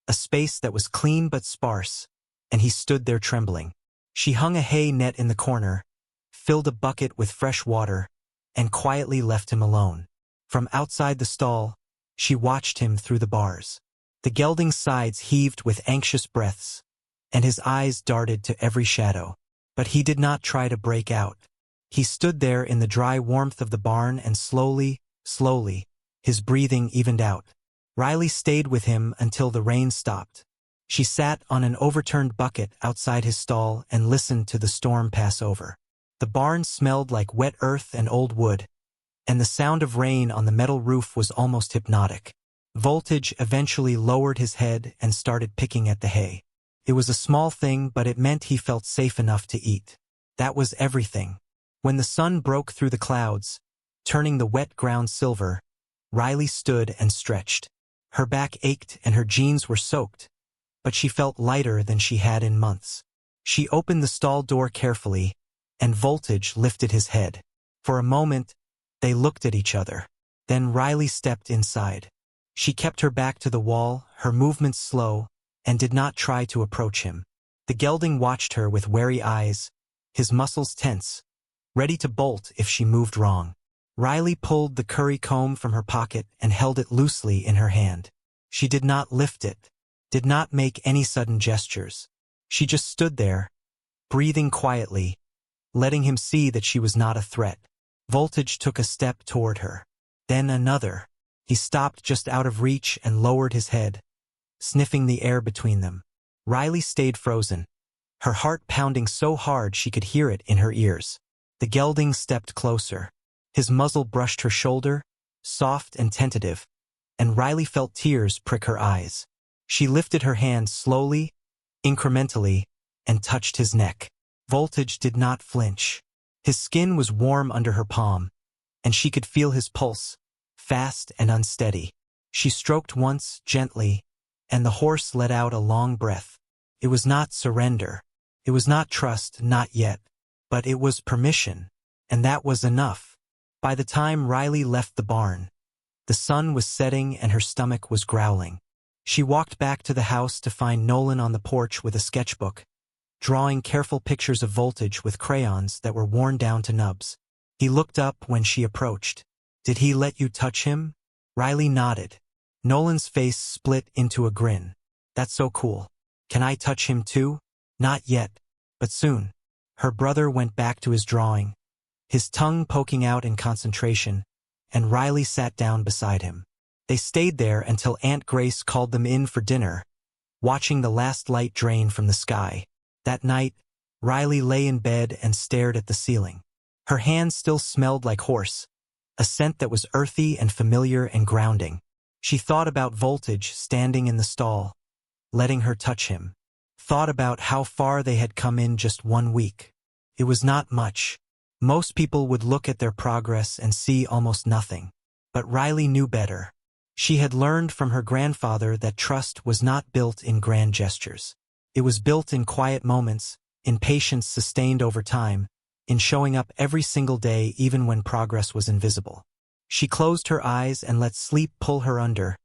a space that was clean but sparse, and he stood there trembling. She hung a hay net in the corner, filled a bucket with fresh water, and quietly left him alone. From outside the stall, she watched him through the bars. The gelding's sides heaved with anxious breaths, and his eyes darted to every shadow. But he did not try to break out. He stood there in the dry warmth of the barn, and slowly, his breathing evened out. Riley stayed with him until the rain stopped. She sat on an overturned bucket outside his stall and listened to the storm pass over. The barn smelled like wet earth and old wood, and the sound of rain on the metal roof was almost hypnotic. Voltage eventually lowered his head and started picking at the hay. It was a small thing, but it meant he felt safe enough to eat. That was everything. When the sun broke through the clouds, turning the wet ground silver, Riley stood and stretched. Her back ached and her jeans were soaked, but she felt lighter than she had in months. She opened the stall door carefully, and Voltage lifted his head. For a moment, they looked at each other. Then Riley stepped inside. She kept her back to the wall, her movements slow, and did not try to approach him. The gelding watched her with wary eyes, his muscles tense, ready to bolt if she moved wrong. Riley pulled the curry comb from her pocket and held it loosely in her hand. She did not lift it, did not make any sudden gestures. She just stood there, breathing quietly, letting him see that she was not a threat. Voltage took a step toward her. Then another. He stopped just out of reach and lowered his head, sniffing the air between them. Riley stayed frozen, her heart pounding so hard she could hear it in her ears. The gelding stepped closer. His muzzle brushed her shoulder, soft and tentative, and Riley felt tears prick her eyes. She lifted her hand slowly, incrementally, and touched his neck. Voltage did not flinch. His skin was warm under her palm, and she could feel his pulse, fast and unsteady. She stroked once, gently, and the horse let out a long breath. It was not surrender. It was not trust, not yet. But it was permission, and that was enough. By the time Riley left the barn, the sun was setting and her stomach was growling. She walked back to the house to find Nolan on the porch with a sketchbook, drawing careful pictures of Voltage with crayons that were worn down to nubs. He looked up when she approached. "Did he let you touch him?" Riley nodded. Nolan's face split into a grin. "That's so cool. Can I touch him too?" "Not yet, but soon." Her brother went back to his drawing, his tongue poking out in concentration, and Riley sat down beside him. They stayed there until Aunt Grace called them in for dinner, watching the last light drain from the sky. That night, Riley lay in bed and stared at the ceiling. Her hands still smelled like horse, a scent that was earthy and familiar and grounding. She thought about Voltage standing in the stall, letting her touch him. Thought about how far they had come in just 1 week. It was not much. Most people would look at their progress and see almost nothing. But Riley knew better. She had learned from her grandfather that trust was not built in grand gestures. It was built in quiet moments, in patience sustained over time, in showing up every single day even when progress was invisible. She closed her eyes and let sleep pull her under,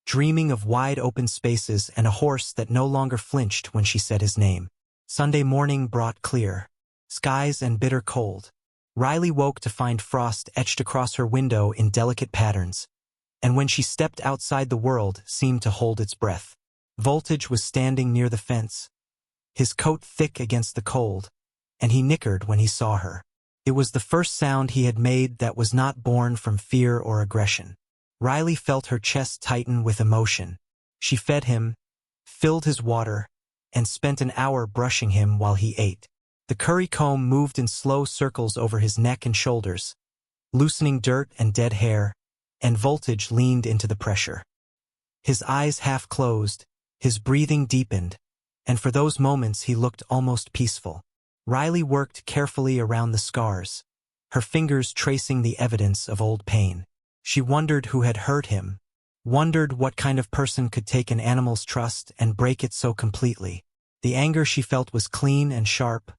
dreaming of wide open spaces and a horse that no longer flinched when she said his name. Sunday morning brought clear skies and bitter cold. Riley woke to find frost etched across her window in delicate patterns, and when she stepped outside the world seemed to hold its breath. Voltage was standing near the fence, his coat thick against the cold, and he nickered when he saw her. It was the first sound he had made that was not born from fear or aggression. Riley felt her chest tighten with emotion. She fed him, filled his water, and spent an hour brushing him while he ate. The curry comb moved in slow circles over his neck and shoulders, loosening dirt and dead hair, and Voltage leaned into the pressure. His eyes half closed, his breathing deepened, and for those moments he looked almost peaceful. Riley worked carefully around the scars, her fingers tracing the evidence of old pain. She wondered who had hurt him, wondered what kind of person could take an animal's trust and break it so completely. The anger she felt was clean and sharp,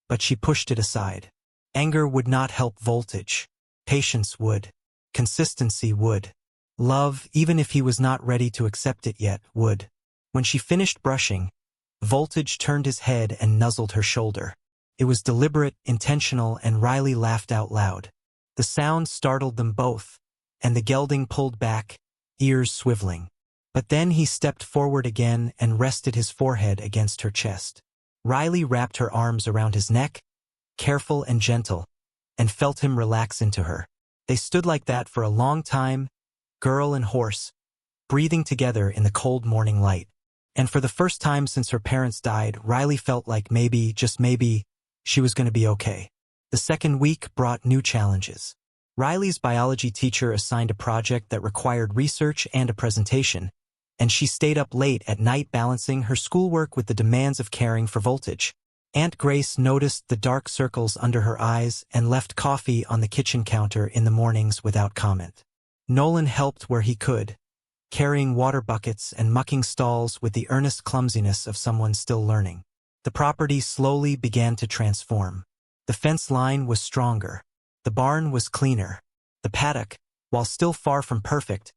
but she pushed it aside. Anger would not help Voltage. Patience would. Consistency would. Love, even if he was not ready to accept it yet, would. When she finished brushing, Voltage turned his head and nuzzled her shoulder. It was deliberate, intentional, and Riley laughed out loud. The sound startled them both, and the gelding pulled back, ears swiveling. But then he stepped forward again and rested his forehead against her chest. Riley wrapped her arms around his neck, careful and gentle, and felt him relax into her. They stood like that for a long time, girl and horse, breathing together in the cold morning light. And for the first time since her parents died, Riley felt like maybe, just maybe, she was going to be okay. The second week brought new challenges. Riley's biology teacher assigned a project that required research and a presentation, and she stayed up late at night balancing her schoolwork with the demands of caring for Voltage. Aunt Grace noticed the dark circles under her eyes and left coffee on the kitchen counter in the mornings without comment. Nolan helped where he could, carrying water buckets and mucking stalls with the earnest clumsiness of someone still learning. The property slowly began to transform. The fence line was stronger. The barn was cleaner. The paddock, while still far from perfect,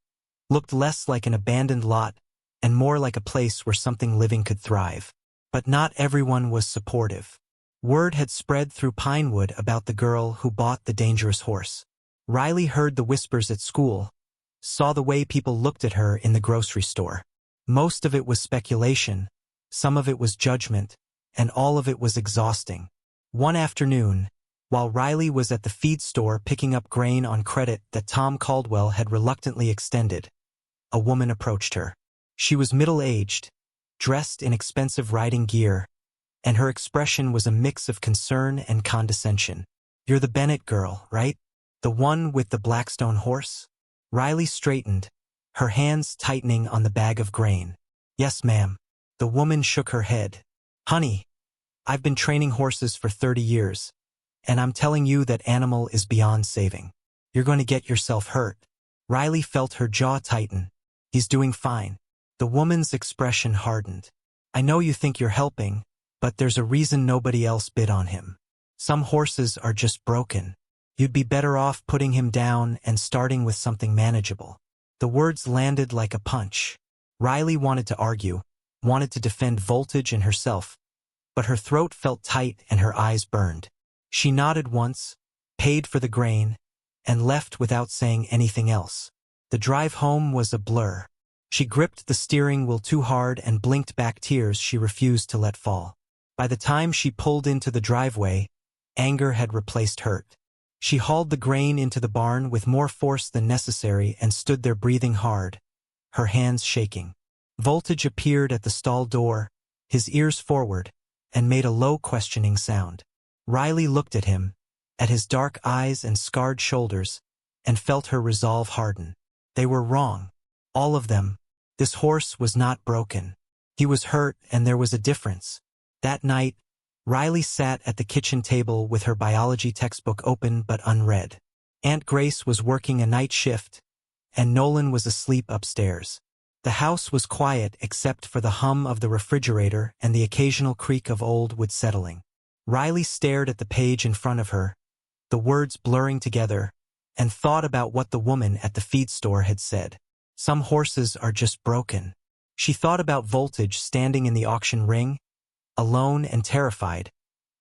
looked less like an abandoned lot and more like a place where something living could thrive. But not everyone was supportive. Word had spread through Pinewood about the girl who bought the dangerous horse. Riley heard the whispers at school, saw the way people looked at her in the grocery store. Most of it was speculation, some of it was judgment, and all of it was exhausting. One afternoon, while Riley was at the feed store picking up grain on credit that Tom Caldwell had reluctantly extended, a woman approached her. She was middle-aged, dressed in expensive riding gear, and her expression was a mix of concern and condescension. "You're the Bennett girl, right? The one with the Blackstone horse?" Riley straightened, her hands tightening on the bag of grain. "Yes, ma'am." The woman shook her head. "Honey, I've been training horses for 30 years, and I'm telling you that animal is beyond saving. You're going to get yourself hurt." Riley felt her jaw tighten. "He's doing fine." The woman's expression hardened. "I know you think you're helping, but there's a reason nobody else bid on him. Some horses are just broken. You'd be better off putting him down and starting with something manageable." The words landed like a punch. Riley wanted to argue, wanted to defend Voltage and herself, but her throat felt tight and her eyes burned. She nodded once, paid for the grain, and left without saying anything else. The drive home was a blur. She gripped the steering wheel too hard and blinked back tears she refused to let fall. By the time she pulled into the driveway, anger had replaced hurt. She hauled the grain into the barn with more force than necessary and stood there breathing hard, her hands shaking. Voltage appeared at the stall door, his ears forward, and made a low questioning sound. Riley looked at him, at his dark eyes and scarred shoulders, and felt her resolve harden. They were wrong. All of them. This horse was not broken. He was hurt, and there was a difference. That night, Riley sat at the kitchen table with her biology textbook open but unread. Aunt Grace was working a night shift, and Nolan was asleep upstairs. The house was quiet except for the hum of the refrigerator and the occasional creak of old wood settling. Riley stared at the page in front of her, the words blurring together, and thought about what the woman at the feed store had said. Some horses are just broken. She thought about Voltage standing in the auction ring, alone and terrified,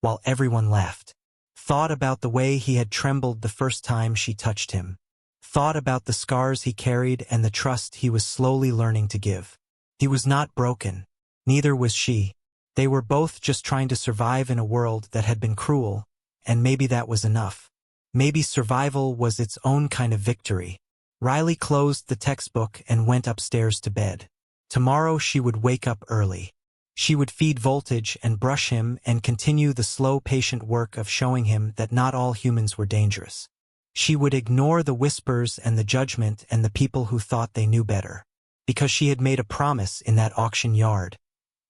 while everyone laughed. Thought about the way he had trembled the first time she touched him. Thought about the scars he carried and the trust he was slowly learning to give. He was not broken. Neither was she. They were both just trying to survive in a world that had been cruel, and maybe that was enough. Maybe survival was its own kind of victory. Riley closed the textbook and went upstairs to bed. Tomorrow she would wake up early. She would feed Voltage and brush him and continue the slow, patient work of showing him that not all humans were dangerous. She would ignore the whispers and the judgment and the people who thought they knew better. Because she had made a promise in that auction yard,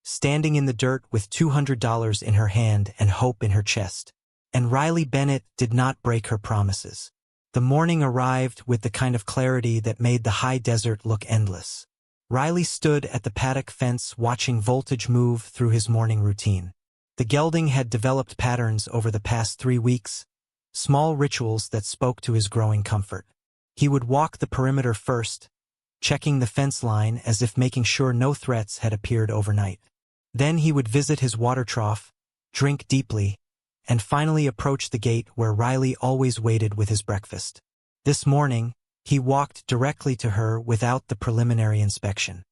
standing in the dirt with $200 in her hand and hope in her chest. And Riley Bennett did not break her promises. The morning arrived with the kind of clarity that made the high desert look endless. Riley stood at the paddock fence watching Voltage move through his morning routine. The gelding had developed patterns over the past 3 weeks, small rituals that spoke to his growing comfort. He would walk the perimeter first, checking the fence line as if making sure no threats had appeared overnight. Then he would visit his water trough, drink deeply, and finally approach the gate where Riley always waited with his breakfast. This morning, he walked directly to her without the preliminary inspection.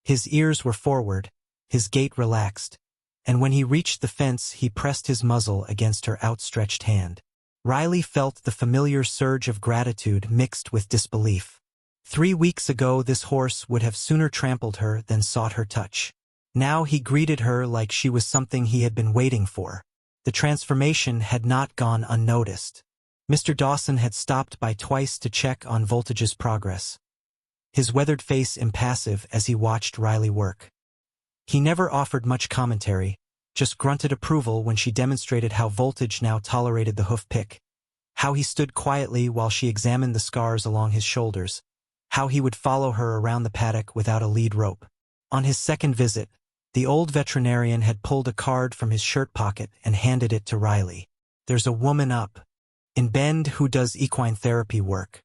His ears were forward, his gait relaxed, and when he reached the fence he pressed his muzzle against her outstretched hand. Riley felt the familiar surge of gratitude mixed with disbelief. 3 weeks ago this horse would have sooner trampled her than sought her touch. Now he greeted her like she was something he had been waiting for. The transformation had not gone unnoticed. Mr. Dawson had stopped by twice to check on Voltage's progress, his weathered face impassive as he watched Riley work. He never offered much commentary, just grunted approval when she demonstrated how Voltage now tolerated the hoof pick, how he stood quietly while she examined the scars along his shoulders, how he would follow her around the paddock without a lead rope. On his second visit, the old veterinarian had pulled a card from his shirt pocket and handed it to Riley. "There's a woman up in Bend who does equine therapy work,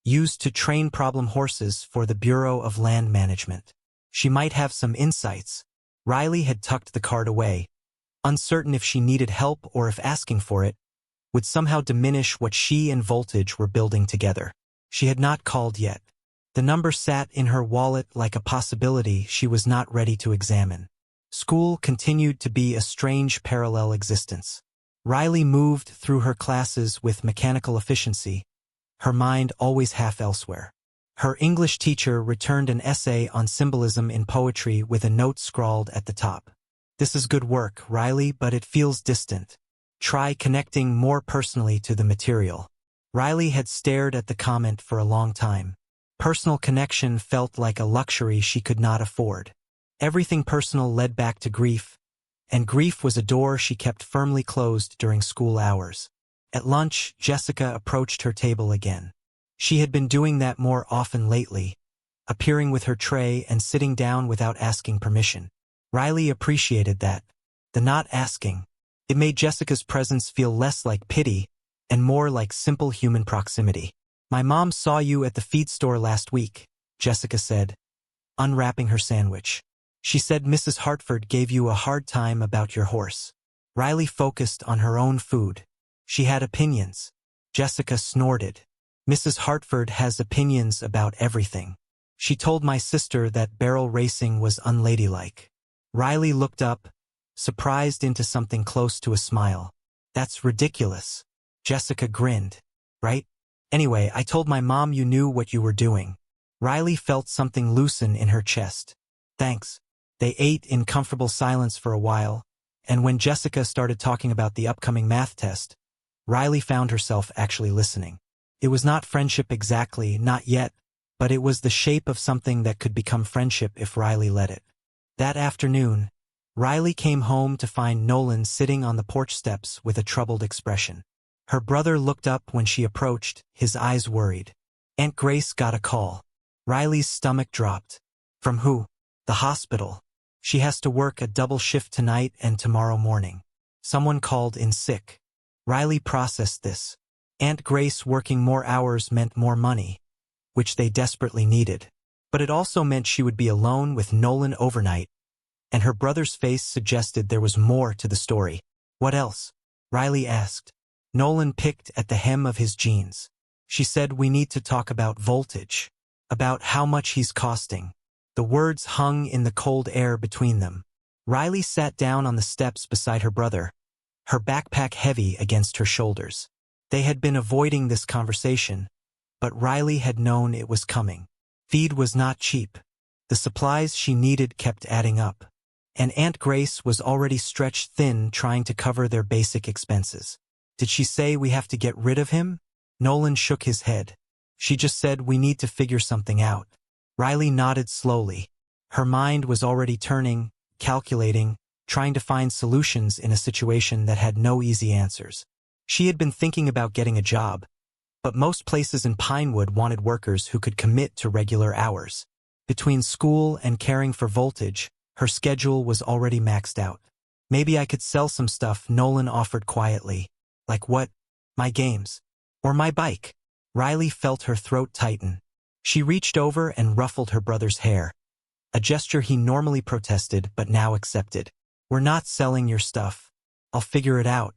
used to train problem horses for the Bureau of Land Management. She might have some insights." Riley had tucked the card away, uncertain if she needed help or if asking for it would somehow diminish what she and Voltage were building together. She had not called yet. The number sat in her wallet like a possibility she was not ready to examine. School continued to be a strange parallel existence. Riley moved through her classes with mechanical efficiency, her mind always half elsewhere. Her English teacher returned an essay on symbolism in poetry with a note scrawled at the top. "This is good work, Riley, but it feels distant. Try connecting more personally to the material." Riley had stared at the comment for a long time. Personal connection felt like a luxury she could not afford. Everything personal led back to grief, and grief was a door she kept firmly closed during school hours. At lunch, Jessica approached her table again. She had been doing that more often lately, appearing with her tray and sitting down without asking permission. Riley appreciated that, the not asking. It made Jessica's presence feel less like pity and more like simple human proximity. "My mom saw you at the feed store last week," Jessica said, unwrapping her sandwich. "She said Mrs. Hartford gave you a hard time about your horse." Riley focused on her own food. She had opinions. Jessica snorted. "Mrs. Hartford has opinions about everything. She told my sister that barrel racing was unladylike." Riley looked up, surprised into something close to a smile. "That's ridiculous." Jessica grinned. "Right? Anyway, I told my mom you knew what you were doing." Riley felt something loosen in her chest. "Thanks." They ate in comfortable silence for a while, and when Jessica started talking about the upcoming math test, Riley found herself actually listening. It was not friendship exactly, not yet, but it was the shape of something that could become friendship if Riley let it. That afternoon, Riley came home to find Nolan sitting on the porch steps with a troubled expression. Her brother looked up when she approached, his eyes worried. "Aunt Grace got a call." Riley's stomach dropped. "From who?" "The hospital. She has to work a double shift tonight and tomorrow morning. Someone called in sick." Riley processed this. Aunt Grace working more hours meant more money, which they desperately needed. But it also meant she would be alone with Nolan overnight, and her brother's face suggested there was more to the story. What else? Riley asked. Nolan picked at the hem of his jeans. She said, we need to talk about voltage, about how much he's costing. The words hung in the cold air between them. Riley sat down on the steps beside her brother, her backpack heavy against her shoulders. They had been avoiding this conversation, but Riley had known it was coming. Feed was not cheap. The supplies she needed kept adding up, and Aunt Grace was already stretched thin trying to cover their basic expenses. Did she say we have to get rid of him? Nolan shook his head. She just said we need to figure something out. Riley nodded slowly. Her mind was already turning, calculating, trying to find solutions in a situation that had no easy answers. She had been thinking about getting a job, but most places in Pinewood wanted workers who could commit to regular hours. Between school and caring for voltage, her schedule was already maxed out. Maybe I could sell some stuff, Nolan offered quietly. Like what? My games. Or my bike. Riley felt her throat tighten. She reached over and ruffled her brother's hair, a gesture he normally protested but now accepted. We're not selling your stuff. I'll figure it out.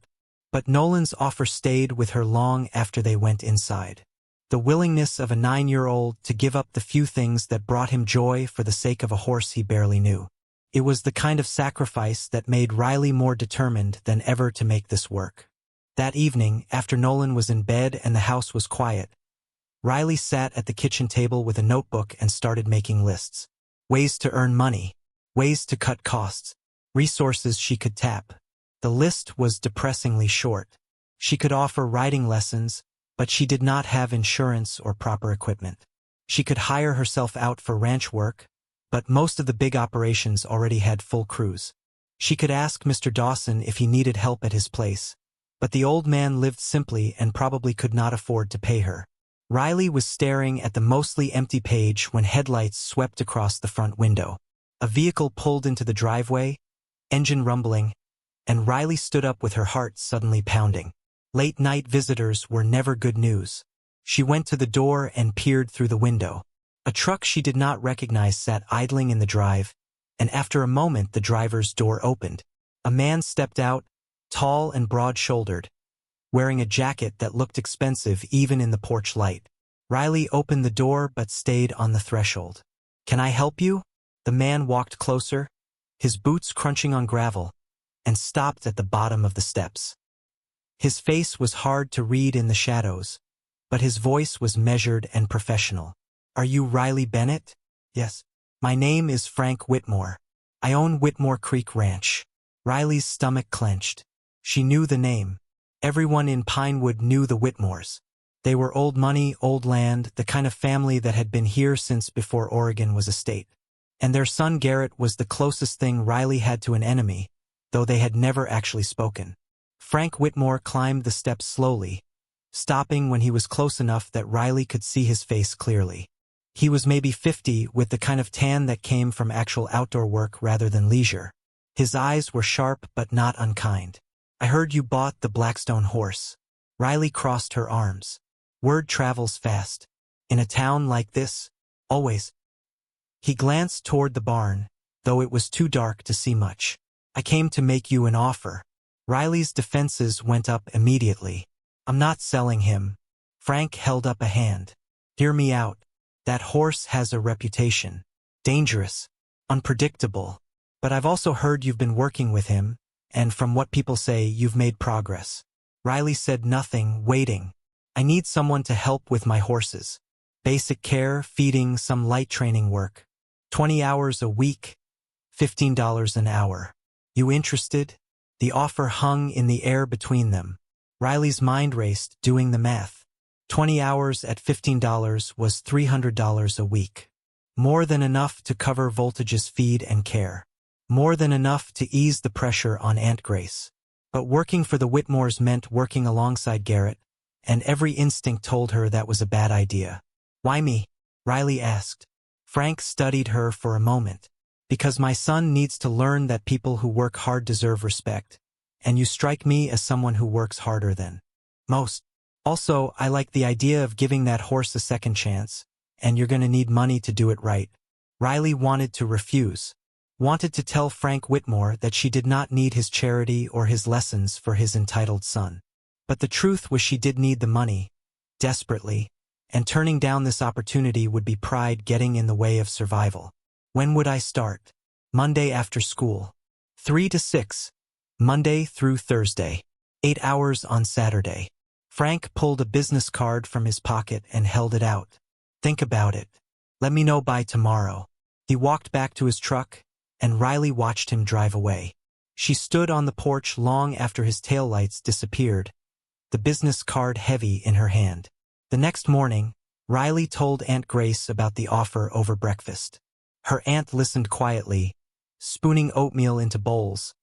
But Nolan's offer stayed with her long after they went inside. The willingness of a 9-year-old to give up the few things that brought him joy for the sake of a horse he barely knew. It was the kind of sacrifice that made Riley more determined than ever to make this work. That evening, after Nolan was in bed and the house was quiet, Riley sat at the kitchen table with a notebook and started making lists. Ways to earn money, ways to cut costs, resources she could tap. The list was depressingly short. She could offer riding lessons, but she did not have insurance or proper equipment. She could hire herself out for ranch work, but most of the big operations already had full crews. She could ask Mr. Dawson if he needed help at his place, but the old man lived simply and probably could not afford to pay her. Riley was staring at the mostly empty page when headlights swept across the front window. A vehicle pulled into the driveway, engine rumbling, and Riley stood up with her heart suddenly pounding. Late-night visitors were never good news. She went to the door and peered through the window. A truck she did not recognize sat idling in the drive, and after a moment the driver's door opened. A man stepped out, tall and broad-shouldered, wearing a jacket that looked expensive even in the porch light. Riley opened the door but stayed on the threshold. "Can I help you?" The man walked closer, his boots crunching on gravel, and stopped at the bottom of the steps. His face was hard to read in the shadows, but his voice was measured and professional. "Are you Riley Bennett?" "Yes. My name is Frank Whitmore. I own Whitmore Creek Ranch." Riley's stomach clenched. She knew the name. Everyone in Pinewood knew the Whitmores. They were old money, old land, the kind of family that had been here since before Oregon was a state. And their son Garrett was the closest thing Riley had to an enemy, though they had never actually spoken. Frank Whitmore climbed the steps slowly, stopping when he was close enough that Riley could see his face clearly. He was maybe 50, with the kind of tan that came from actual outdoor work rather than leisure. His eyes were sharp but not unkind. "I heard you bought the Blackstone horse." Riley crossed her arms. "Word travels fast. In a town like this, always." He glanced toward the barn, though it was too dark to see much. "I came to make you an offer." Riley's defenses went up immediately. "I'm not selling him." Frank held up a hand. "Hear me out. That horse has a reputation. Dangerous. Unpredictable. But I've also heard you've been working with him, and from what people say, you've made progress." Riley said nothing, waiting. "I need someone to help with my horses. Basic care, feeding, some light training work. 20 hours a week, $15 an hour. You interested?" The offer hung in the air between them. Riley's mind raced, doing the math. 20 hours at $15 was $300 a week. More than enough to cover Voltage's feed and care. More than enough to ease the pressure on Aunt Grace. But working for the Whitmores meant working alongside Garrett, and every instinct told her that was a bad idea. "Why me?" Riley asked. Frank studied her for a moment. "Because my son needs to learn that people who work hard deserve respect, and you strike me as someone who works harder than most. Also, I like the idea of giving that horse a second chance, and you're gonna need money to do it right. Riley wanted to refuse. Wanted to tell Frank Whitmore that she did not need his charity or his lessons for his entitled son. But the truth was she did need the money, desperately, and turning down this opportunity would be pride getting in the way of survival. When would I start? Monday after school. 3 to 6. Monday through Thursday. 8 hours on Saturday. Frank pulled a business card from his pocket and held it out. Think about it. Let me know by tomorrow. He walked back to his truck, and Riley watched him drive away. She stood on the porch long after his taillights disappeared, the business card heavy in her hand. The next morning, Riley told Aunt Grace about the offer over breakfast. Her aunt listened quietly, spooning oatmeal into bowls,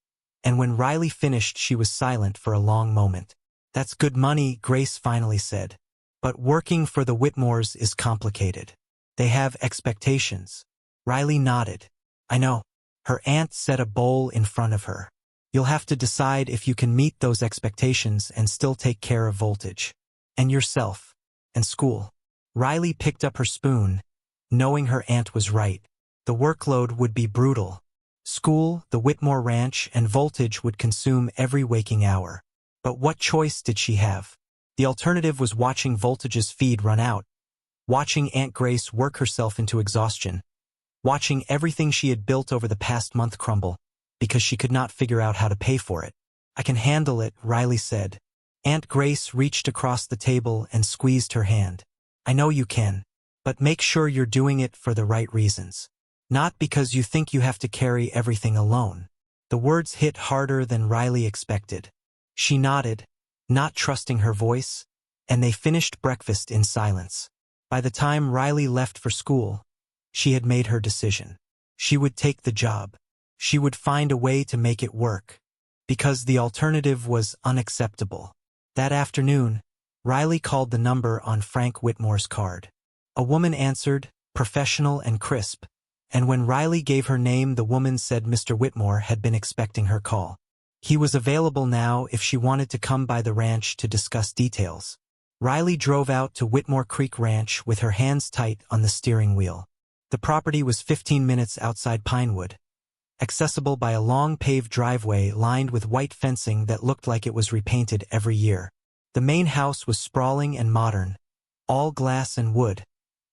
and when Riley finished she was silent for a long moment. That's good money, Grace finally said. But working for the Whitmores is complicated. They have expectations. Riley nodded. I know. Her aunt set a bowl in front of her. You'll have to decide if you can meet those expectations and still take care of Voltage. And yourself. And school. Riley picked up her spoon, knowing her aunt was right. The workload would be brutal. School, the Whitmore ranch, and Voltage would consume every waking hour. But what choice did she have? The alternative was watching Voltage's feed run out, watching Aunt Grace work herself into exhaustion, watching everything she had built over the past month crumble, because she could not figure out how to pay for it. I can handle it, Riley said. Aunt Grace reached across the table and squeezed her hand. I know you can, but make sure you're doing it for the right reasons. Not because you think you have to carry everything alone. The words hit harder than Riley expected. She nodded, not trusting her voice, and they finished breakfast in silence. By the time Riley left for school, she had made her decision. She would take the job. She would find a way to make it work, because the alternative was unacceptable. That afternoon, Riley called the number on Frank Whitmore's card. A woman answered, professional and crisp, and when Riley gave her name the woman said Mr. Whitmore had been expecting her call. He was available now if she wanted to come by the ranch to discuss details. Riley drove out to Whitmore Creek Ranch with her hands tight on the steering wheel. The property was 15 minutes outside Pinewood, accessible by a long paved driveway lined with white fencing that looked like it was repainted every year. The main house was sprawling and modern, all glass and wood,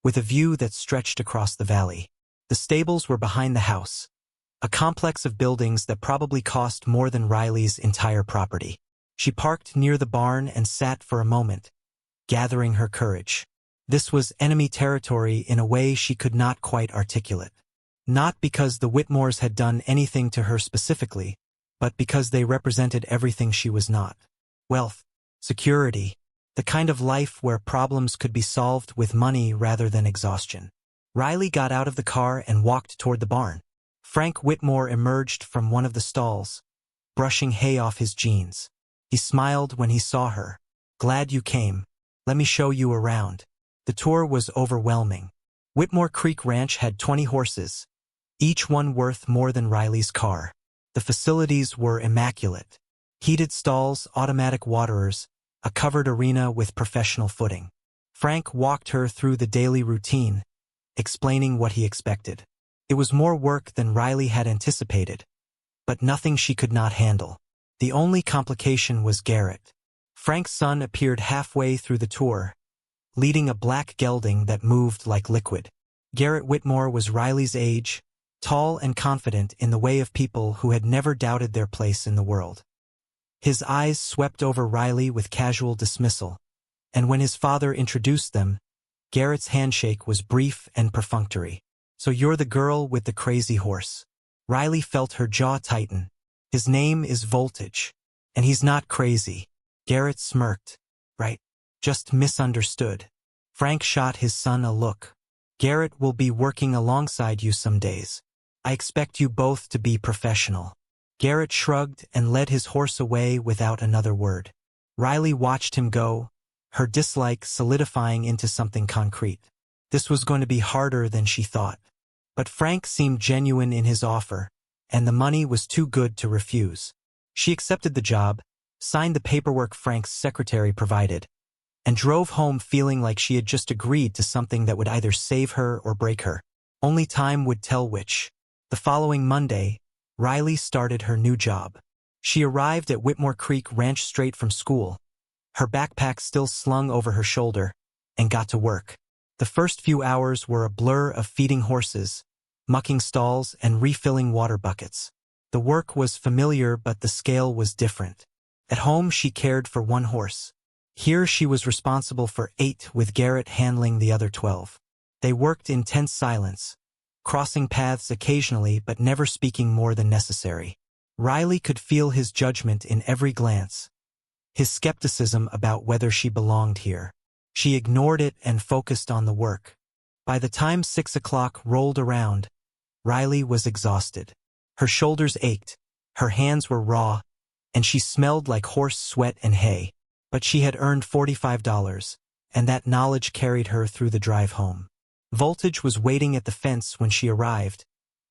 with a view that stretched across the valley. The stables were behind the house, a complex of buildings that probably cost more than Riley's entire property. She parked near the barn and sat for a moment, gathering her courage. This was enemy territory in a way she could not quite articulate. Not because the Whitmores had done anything to her specifically, but because they represented everything she was not. Wealth, security, the kind of life where problems could be solved with money rather than exhaustion. Riley got out of the car and walked toward the barn. Frank Whitmore emerged from one of the stalls, brushing hay off his jeans. He smiled when he saw her. Glad you came. Let me show you around. The tour was overwhelming. Whitmore Creek Ranch had 20 horses, each one worth more than Riley's car. The facilities were immaculate. Heated stalls, automatic waterers, a covered arena with professional footing. Frank walked her through the daily routine, explaining what he expected. It was more work than Riley had anticipated, but nothing she could not handle. The only complication was Garrett. Frank's son appeared halfway through the tour, leading a black gelding that moved like liquid. Garrett Whitmore was Riley's age, tall and confident in the way of people who had never doubted their place in the world. His eyes swept over Riley with casual dismissal, and when his father introduced them, Garrett's handshake was brief and perfunctory. So you're the girl with the crazy horse. Riley felt her jaw tighten. His name is Voltage, and he's not crazy. Garrett smirked. Right. Just misunderstood. Frank shot his son a look. Garrett will be working alongside you some days. I expect you both to be professional. Garrett shrugged and led his horse away without another word. Riley watched him go, her dislike solidifying into something concrete. This was going to be harder than she thought. But Frank seemed genuine in his offer, and the money was too good to refuse. She accepted the job, signed the paperwork Frank's secretary provided, and drove home feeling like she had just agreed to something that would either save her or break her. Only time would tell which. The following Monday, Riley started her new job. She arrived at Whitmore Creek Ranch straight from school, her backpack still slung over her shoulder, and got to work. The first few hours were a blur of feeding horses, mucking stalls, and refilling water buckets. The work was familiar, but the scale was different. At home, she cared for one horse. Here she was responsible for 8, with Garrett handling the other 12. They worked in tense silence, crossing paths occasionally but never speaking more than necessary. Riley could feel his judgment in every glance, his skepticism about whether she belonged here. She ignored it and focused on the work. By the time 6 o'clock rolled around, Riley was exhausted. Her shoulders ached, her hands were raw, and she smelled like horse sweat and hay. But she had earned $45, and that knowledge carried her through the drive home. Voltage was waiting at the fence when she arrived,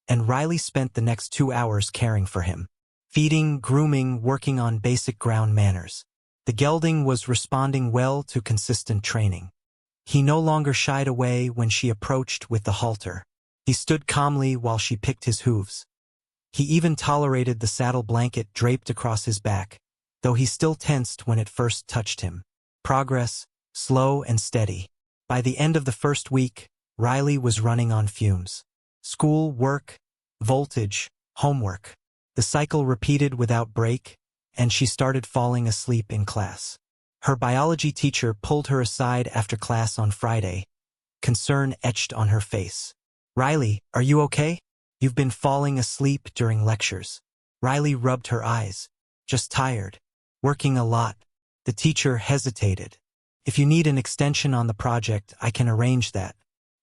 and Riley spent the next 2 hours caring for him. Feeding, grooming, working on basic ground manners. The gelding was responding well to consistent training. He no longer shied away when she approached with the halter. He stood calmly while she picked his hooves. He even tolerated the saddle blanket draped across his back, though he still tensed when it first touched him. Progress, slow and steady. By the end of the first week, Riley was running on fumes. School, work, voltage, homework. The cycle repeated without break, and she started falling asleep in class. Her biology teacher pulled her aside after class on Friday, concern etched on her face. "Riley, are you okay? You've been falling asleep during lectures." Riley rubbed her eyes. "Just tired. Working a lot." The teacher hesitated. "If you need an extension on the project, I can arrange that."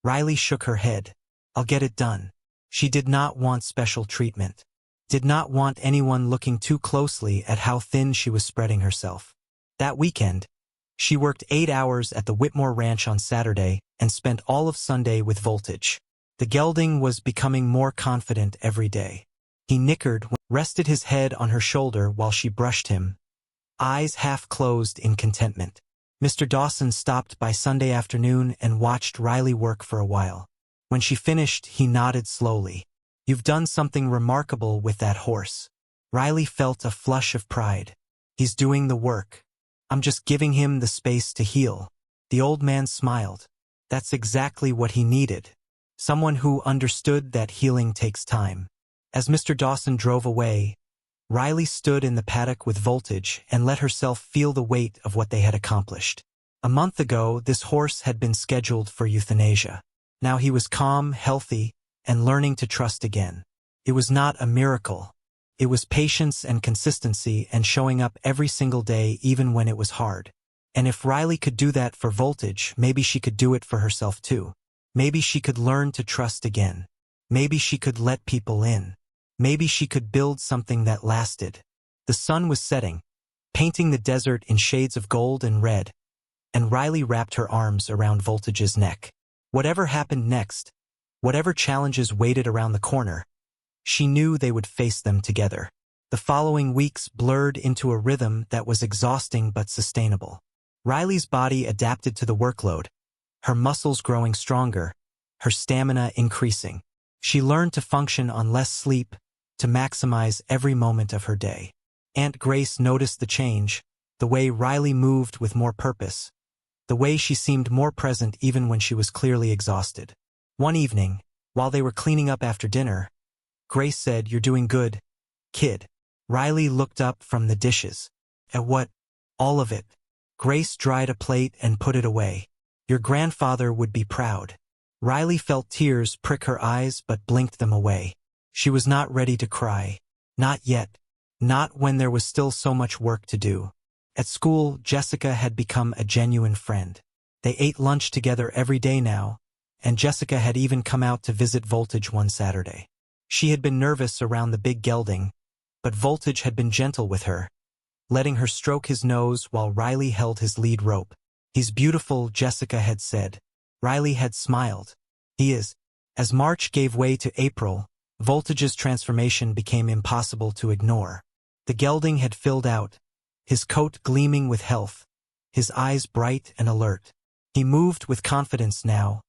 Riley shook her head. "I'll get it done." She did not want special treatment. Did not want anyone looking too closely at how thin she was spreading herself. That weekend, she worked 8 hours at the Whitmore Ranch on Saturday and spent all of Sunday with Voltage. The gelding was becoming more confident every day. He nickered, rested his head on her shoulder while she brushed him, eyes half closed in contentment. Mr. Dawson stopped by Sunday afternoon and watched Riley work for a while. When she finished, he nodded slowly. "You've done something remarkable with that horse." Riley felt a flush of pride. "He's doing the work. I'm just giving him the space to heal." The old man smiled. That's exactly what he needed. Someone who understood that healing takes time. As Mr. Dawson drove away, Riley stood in the paddock with Voltage and let herself feel the weight of what they had accomplished. A month ago, this horse had been scheduled for euthanasia. Now he was calm, healthy, and learning to trust again. It was not a miracle. It was patience and consistency and showing up every single day even when it was hard. And if Riley could do that for Voltage, maybe she could do it for herself too. Maybe she could learn to trust again. Maybe she could let people in. Maybe she could build something that lasted. The sun was setting, painting the desert in shades of gold and red, and Riley wrapped her arms around Voltage's neck. Whatever happened next, whatever challenges waited around the corner, she knew they would face them together. The following weeks blurred into a rhythm that was exhausting but sustainable. Riley's body adapted to the workload, her muscles growing stronger, her stamina increasing. She learned to function on less sleep, to maximize every moment of her day. Aunt Grace noticed the change, the way Riley moved with more purpose, the way she seemed more present even when she was clearly exhausted. One evening, while they were cleaning up after dinner, Grace said, "You're doing good, kid." Riley looked up from the dishes. "At what? All of it." Grace dried a plate and put it away. "Your grandfather would be proud." Riley felt tears prick her eyes but blinked them away. She was not ready to cry. Not yet. Not when there was still so much work to do. At school, Jessica had become a genuine friend. They ate lunch together every day now, and Jessica had even come out to visit Voltage one Saturday. She had been nervous around the big gelding, but Voltage had been gentle with her, letting her stroke his nose while Riley held his lead rope. "He's beautiful," Jessica had said. Riley had smiled. "He is." As March gave way to April, Voltage's transformation became impossible to ignore. The gelding had filled out, his coat gleaming with health, his eyes bright and alert. He moved with confidence now,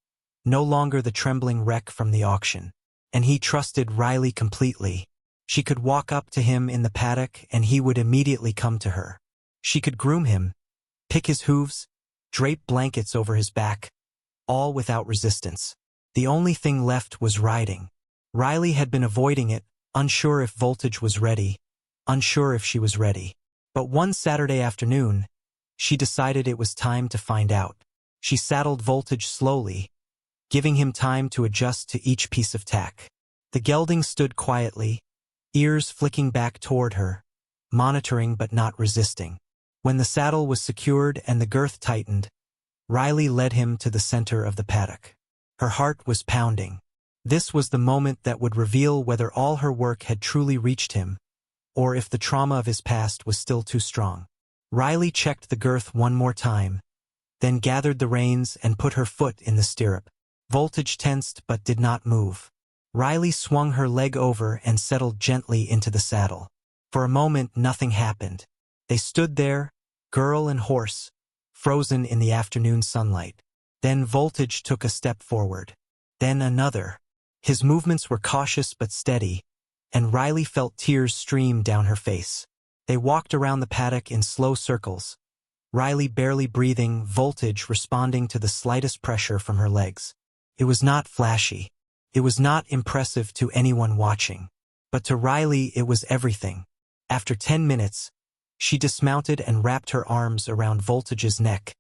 no longer the trembling wreck from the auction. And he trusted Riley completely. She could walk up to him in the paddock and he would immediately come to her. She could groom him, pick his hooves, drape blankets over his back, all without resistance. The only thing left was riding. Riley had been avoiding it, unsure if Voltage was ready, unsure if she was ready. But one Saturday afternoon, she decided it was time to find out. She saddled Voltage slowly, giving him time to adjust to each piece of tack. The gelding stood quietly, ears flicking back toward her, monitoring but not resisting. When the saddle was secured and the girth tightened, Riley led him to the center of the paddock. Her heart was pounding. This was the moment that would reveal whether all her work had truly reached him, or if the trauma of his past was still too strong. Riley checked the girth one more time, then gathered the reins and put her foot in the stirrup. Voltage tensed but did not move. Riley swung her leg over and settled gently into the saddle. For a moment nothing happened. They stood there, girl and horse, frozen in the afternoon sunlight. Then Voltage took a step forward. Then another. His movements were cautious but steady, and Riley felt tears stream down her face. They walked around the paddock in slow circles, Riley barely breathing, Voltage responding to the slightest pressure from her legs. It was not flashy. It was not impressive to anyone watching. But to Riley it was everything. After 10 minutes, she dismounted and wrapped her arms around Voltage's neck,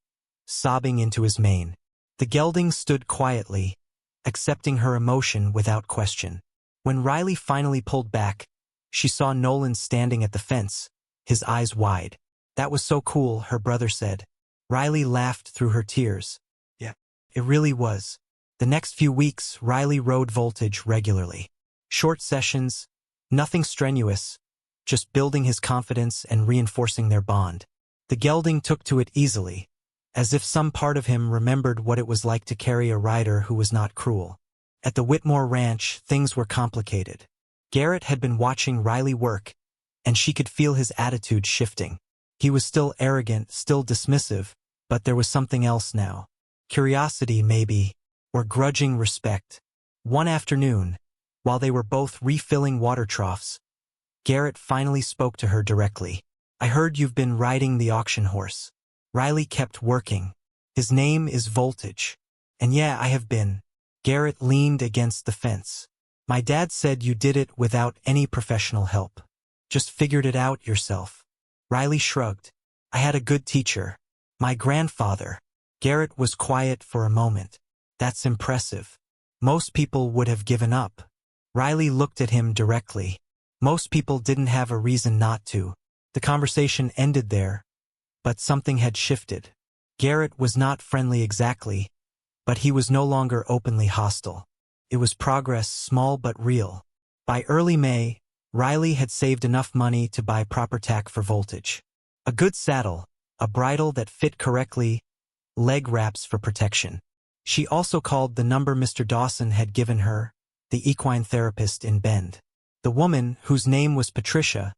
sobbing into his mane. The gelding stood quietly, accepting her emotion without question. When Riley finally pulled back, she saw Nolan standing at the fence, his eyes wide. "That was so cool," her brother said. Riley laughed through her tears. "Yeah, it really was." The next few weeks, Riley rode Voltage regularly. Short sessions, nothing strenuous, just building his confidence and reinforcing their bond. The gelding took to it easily, as if some part of him remembered what it was like to carry a rider who was not cruel. At the Whitmore Ranch, things were complicated. Garrett had been watching Riley work, and she could feel his attitude shifting. He was still arrogant, still dismissive, but there was something else now. Curiosity, maybe, or grudging respect. One afternoon, while they were both refilling water troughs, Garrett finally spoke to her directly. "I heard you've been riding the auction horse." Riley kept working. "His name is Voltage." "And yeah, I have been." Garrett leaned against the fence. "My dad said you did it without any professional help. Just figured it out yourself." Riley shrugged. "I had a good teacher. My grandfather." Garrett was quiet for a moment. "That's impressive. Most people would have given up." Riley looked at him directly. Most people didn't have a reason not to. The conversation ended there, but something had shifted. Garrett was not friendly exactly, but he was no longer openly hostile. It was progress, small but real. By early May, Riley had saved enough money to buy proper tack for Voltage. A good saddle, a bridle that fit correctly, leg wraps for protection. She also called the number Mr. Dawson had given her, the equine therapist in Bend. The woman, whose name was Patricia,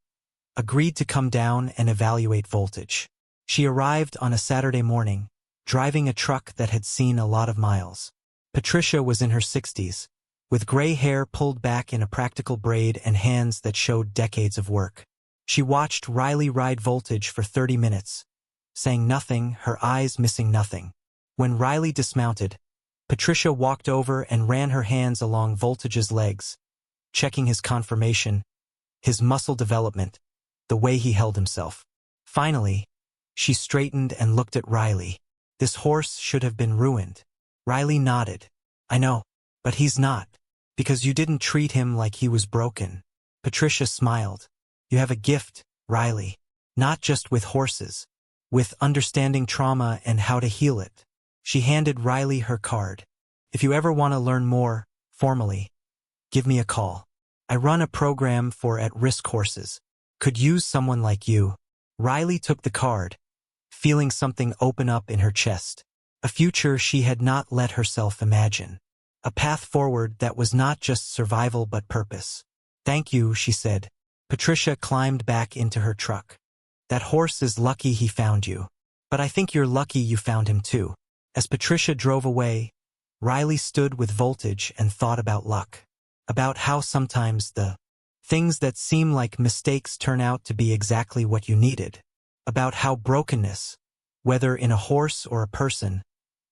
agreed to come down and evaluate Voltage. She arrived on a Saturday morning, driving a truck that had seen a lot of miles. Patricia was in her 60s, with gray hair pulled back in a practical braid and hands that showed decades of work. She watched Riley ride Voltage for 30 minutes, saying nothing, her eyes missing nothing. When Riley dismounted, Patricia walked over and ran her hands along Voltage's legs, checking his conformation, his muscle development, the way he held himself. Finally, she straightened and looked at Riley. "This horse should have been ruined." Riley nodded. "I know, but he's not, because you didn't treat him like he was broken." Patricia smiled. "You have a gift, Riley, not just with horses, with understanding trauma and how to heal it." She handed Riley her card. "If you ever want to learn more, formally, give me a call. I run a program for at-risk horses. Could use someone like you." Riley took the card, feeling something open up in her chest. A future she had not let herself imagine. A path forward that was not just survival but purpose. "Thank you," she said. Patricia climbed back into her truck. "That horse is lucky he found you." But I think you're lucky you found him too. As Patricia drove away, Riley stood with Voltage and thought about luck. About how sometimes the things that seem like mistakes turn out to be exactly what you needed. About how brokenness, whether in a horse or a person,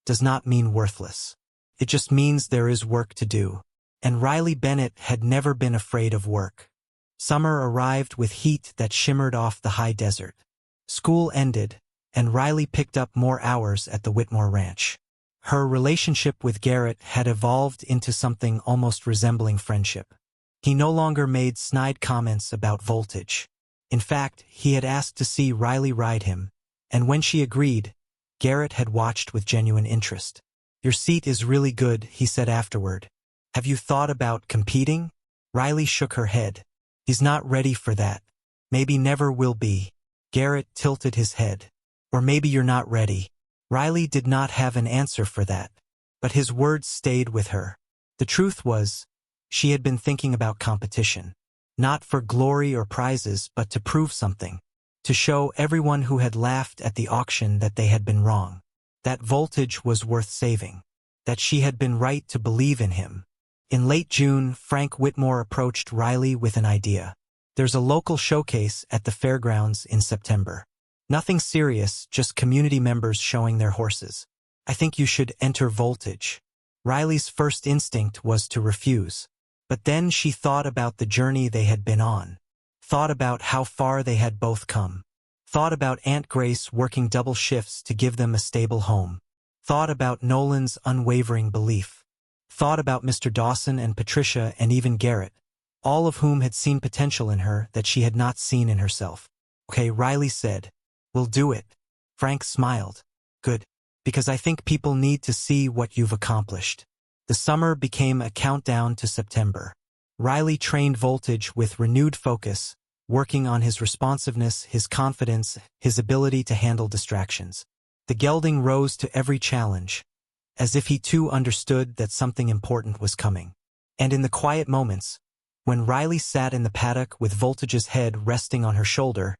does not mean worthless. It just means there is work to do. And Riley Bennett had never been afraid of work. Summer arrived with heat that shimmered off the high desert. School ended, and Riley picked up more hours at the Whitmore Ranch. Her relationship with Garrett had evolved into something almost resembling friendship. He no longer made snide comments about Voltage. In fact, he had asked to see Riley ride him, and when she agreed, Garrett had watched with genuine interest. "Your seat is really good," he said afterward. "Have you thought about competing?" Riley shook her head. "He's not ready for that. Maybe never will be." Garrett tilted his head. "Or maybe you're not ready." Riley did not have an answer for that, but his words stayed with her. The truth was, she had been thinking about competition. Not for glory or prizes, but to prove something. To show everyone who had laughed at the auction that they had been wrong. That Voltage was worth saving. That she had been right to believe in him. In late June, Frank Whitmore approached Riley with an idea. "There's a local showcase at the fairgrounds in September. Nothing serious, just community members showing their horses. I think you should enter Voltage." Riley's first instinct was to refuse. But then she thought about the journey they had been on. Thought about how far they had both come. Thought about Aunt Grace working double shifts to give them a stable home. Thought about Nolan's unwavering belief. Thought about Mr. Dawson and Patricia and even Garrett, all of whom had seen potential in her that she had not seen in herself. "Okay," Riley said. "We'll do it." Frank smiled. "Good. Because I think people need to see what you've accomplished." The summer became a countdown to September. Riley trained Voltage with renewed focus, working on his responsiveness, his confidence, his ability to handle distractions. The gelding rose to every challenge, as if he too understood that something important was coming. And in the quiet moments, when Riley sat in the paddock with Voltage's head resting on her shoulder,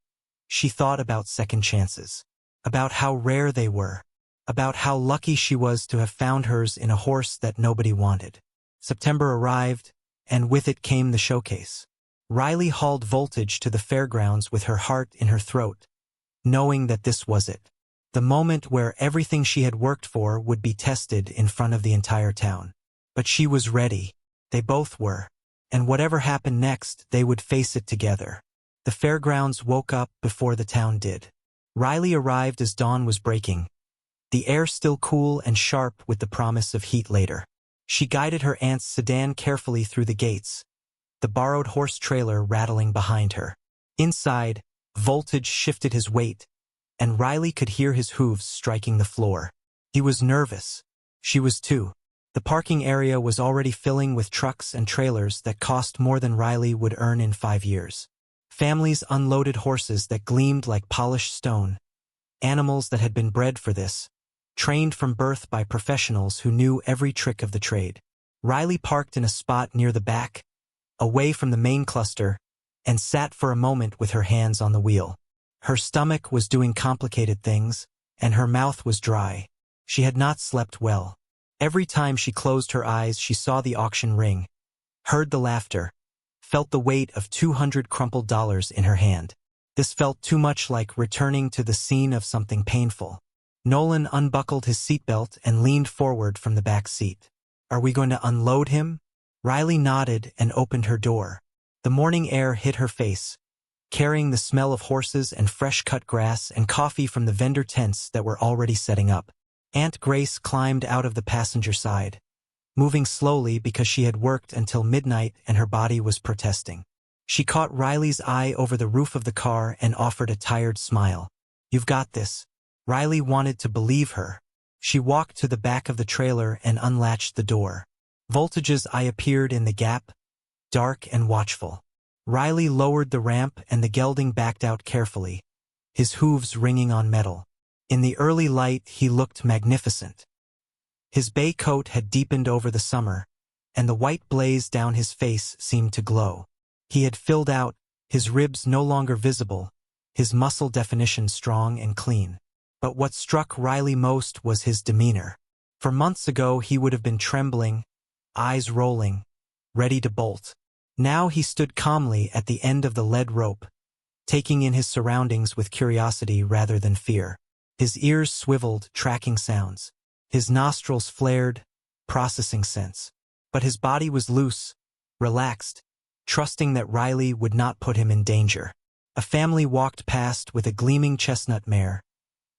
she thought about second chances, about how rare they were, about how lucky she was to have found hers in a horse that nobody wanted. September arrived, and with it came the showcase. Riley hauled Voltage to the fairgrounds with her heart in her throat, knowing that this was it. The moment where everything she had worked for would be tested in front of the entire town. But she was ready. They both were. And whatever happened next, they would face it together. The fairgrounds woke up before the town did. Riley arrived as dawn was breaking, the air still cool and sharp with the promise of heat later. She guided her aunt's sedan carefully through the gates, the borrowed horse trailer rattling behind her. Inside, Voltage shifted his weight, and Riley could hear his hooves striking the floor. He was nervous. She was too. The parking area was already filling with trucks and trailers that cost more than Riley would earn in 5 years. Families unloaded horses that gleamed like polished stone. Animals that had been bred for this, trained from birth by professionals who knew every trick of the trade. Riley parked in a spot near the back, away from the main cluster, and sat for a moment with her hands on the wheel. Her stomach was doing complicated things, and her mouth was dry. She had not slept well. Every time she closed her eyes, she saw the auction ring, heard the laughter, felt the weight of 200 crumpled dollars in her hand. This felt too much like returning to the scene of something painful. Nolan unbuckled his seatbelt and leaned forward from the back seat. "Are we going to unload him?" Riley nodded and opened her door. The morning air hit her face, carrying the smell of horses and fresh-cut grass and coffee from the vendor tents that were already setting up. Aunt Grace climbed out of the passenger side, moving slowly because she had worked until midnight and her body was protesting. She caught Riley's eye over the roof of the car and offered a tired smile. "You've got this." Riley wanted to believe her. She walked to the back of the trailer and unlatched the door. Voltage's eye appeared in the gap, dark and watchful. Riley lowered the ramp and the gelding backed out carefully, his hooves ringing on metal. In the early light, he looked magnificent. His bay coat had deepened over the summer, and the white blaze down his face seemed to glow. He had filled out, his ribs no longer visible, his muscle definition strong and clean. But what struck Riley most was his demeanor. For months ago he would have been trembling, eyes rolling, ready to bolt. Now he stood calmly at the end of the lead rope, taking in his surroundings with curiosity rather than fear. His ears swiveled, tracking sounds. His nostrils flared, processing scents. But his body was loose, relaxed, trusting that Riley would not put him in danger. A family walked past with a gleaming chestnut mare,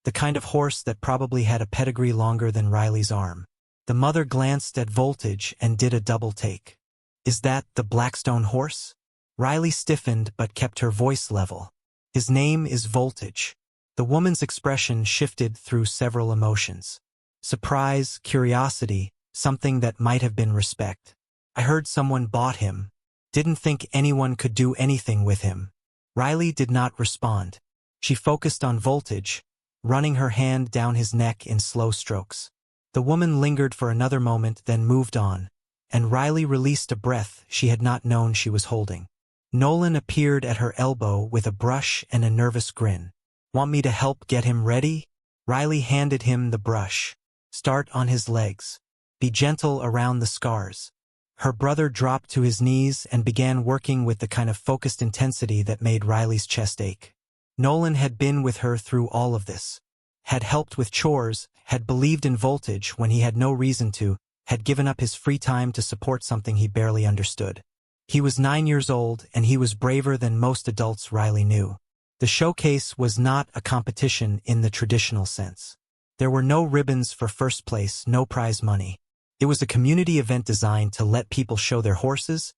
the kind of horse that probably had a pedigree longer than Riley's arm. The mother glanced at Voltage and did a double take. "Is that the Blackstone horse?" Riley stiffened but kept her voice level. "His name is Voltage." The woman's expression shifted through several emotions. Surprise, curiosity, something that might have been respect. "I heard someone bought him. Didn't think anyone could do anything with him." Riley did not respond. She focused on Voltage, running her hand down his neck in slow strokes. The woman lingered for another moment, then moved on, and Riley released a breath she had not known she was holding. Nolan appeared at her elbow with a brush and a nervous grin. "Want me to help get him ready?" Riley handed him the brush. "Start on his legs. Be gentle around the scars." Her brother dropped to his knees and began working with the kind of focused intensity that made Riley's chest ache. Nolan had been with her through all of this. Had helped with chores, had believed in Voltage when he had no reason to, had given up his free time to support something he barely understood. He was 9 years old, and he was braver than most adults Riley knew. The showcase was not a competition in the traditional sense. There were no ribbons for first place, no prize money. It was a community event designed to let people show their horses,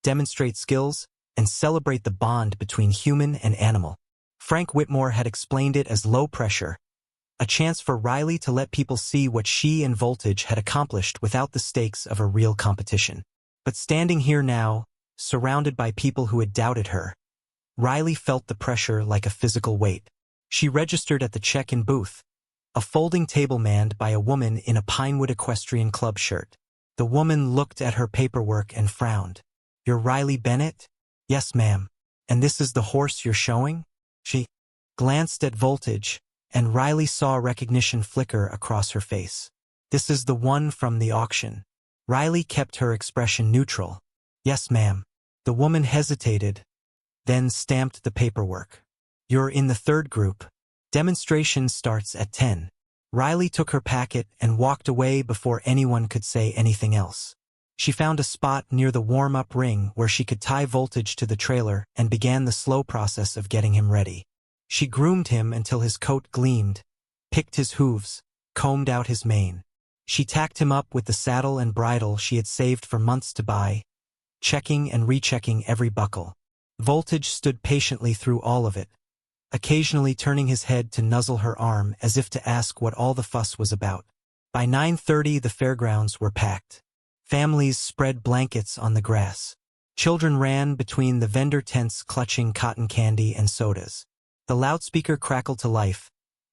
demonstrate skills, and celebrate the bond between human and animal. Frank Whitmore had explained it as low pressure, a chance for Riley to let people see what she and Voltage had accomplished without the stakes of a real competition. But standing here now, surrounded by people who had doubted her, Riley felt the pressure like a physical weight. She registered at the check-in booth, a folding table manned by a woman in a Pinewood Equestrian Club shirt. The woman looked at her paperwork and frowned. "You're Riley Bennett?" "Yes, ma'am." "And this is the horse you're showing?" She glanced at Voltage, and Riley saw recognition flicker across her face. "This is the one from the auction." Riley kept her expression neutral. "Yes, ma'am." The woman hesitated, then stamped the paperwork. "You're in the third group. Demonstration starts at 10. Riley took her packet and walked away before anyone could say anything else. She found a spot near the warm-up ring where she could tie Voltage to the trailer and began the slow process of getting him ready. She groomed him until his coat gleamed, picked his hooves, combed out his mane. She tacked him up with the saddle and bridle she had saved for months to buy, checking and rechecking every buckle. Voltage stood patiently through all of it, occasionally turning his head to nuzzle her arm as if to ask what all the fuss was about. By 9:30 the fairgrounds were packed. Families spread blankets on the grass. Children ran between the vendor tents clutching cotton candy and sodas. The loudspeaker crackled to life,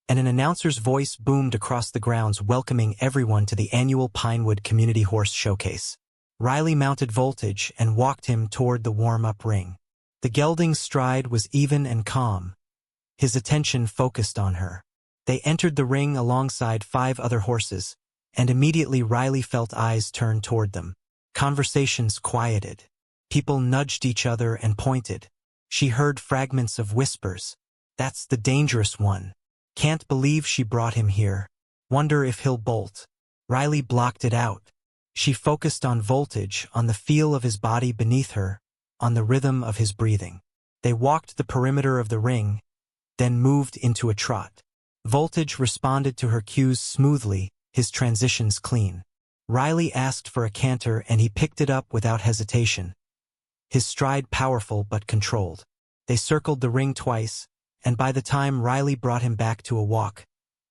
and an announcer's voice boomed across the grounds welcoming everyone to the annual Pinewood Community Horse Showcase. Riley mounted Voltage and walked him toward the warm-up ring. The gelding's stride was even and calm, his attention focused on her. They entered the ring alongside 5 other horses, and immediately Riley felt eyes turn toward them. Conversations quieted. People nudged each other and pointed. She heard fragments of whispers. "That's the dangerous one. Can't believe she brought him here. Wonder if he'll bolt." Riley blocked it out. She focused on Voltage, on the feel of his body beneath her, on the rhythm of his breathing. They walked the perimeter of the ring, then moved into a trot. Voltage responded to her cues smoothly, his transitions clean. Riley asked for a canter and he picked it up without hesitation, his stride powerful but controlled. They circled the ring twice, and by the time Riley brought him back to a walk,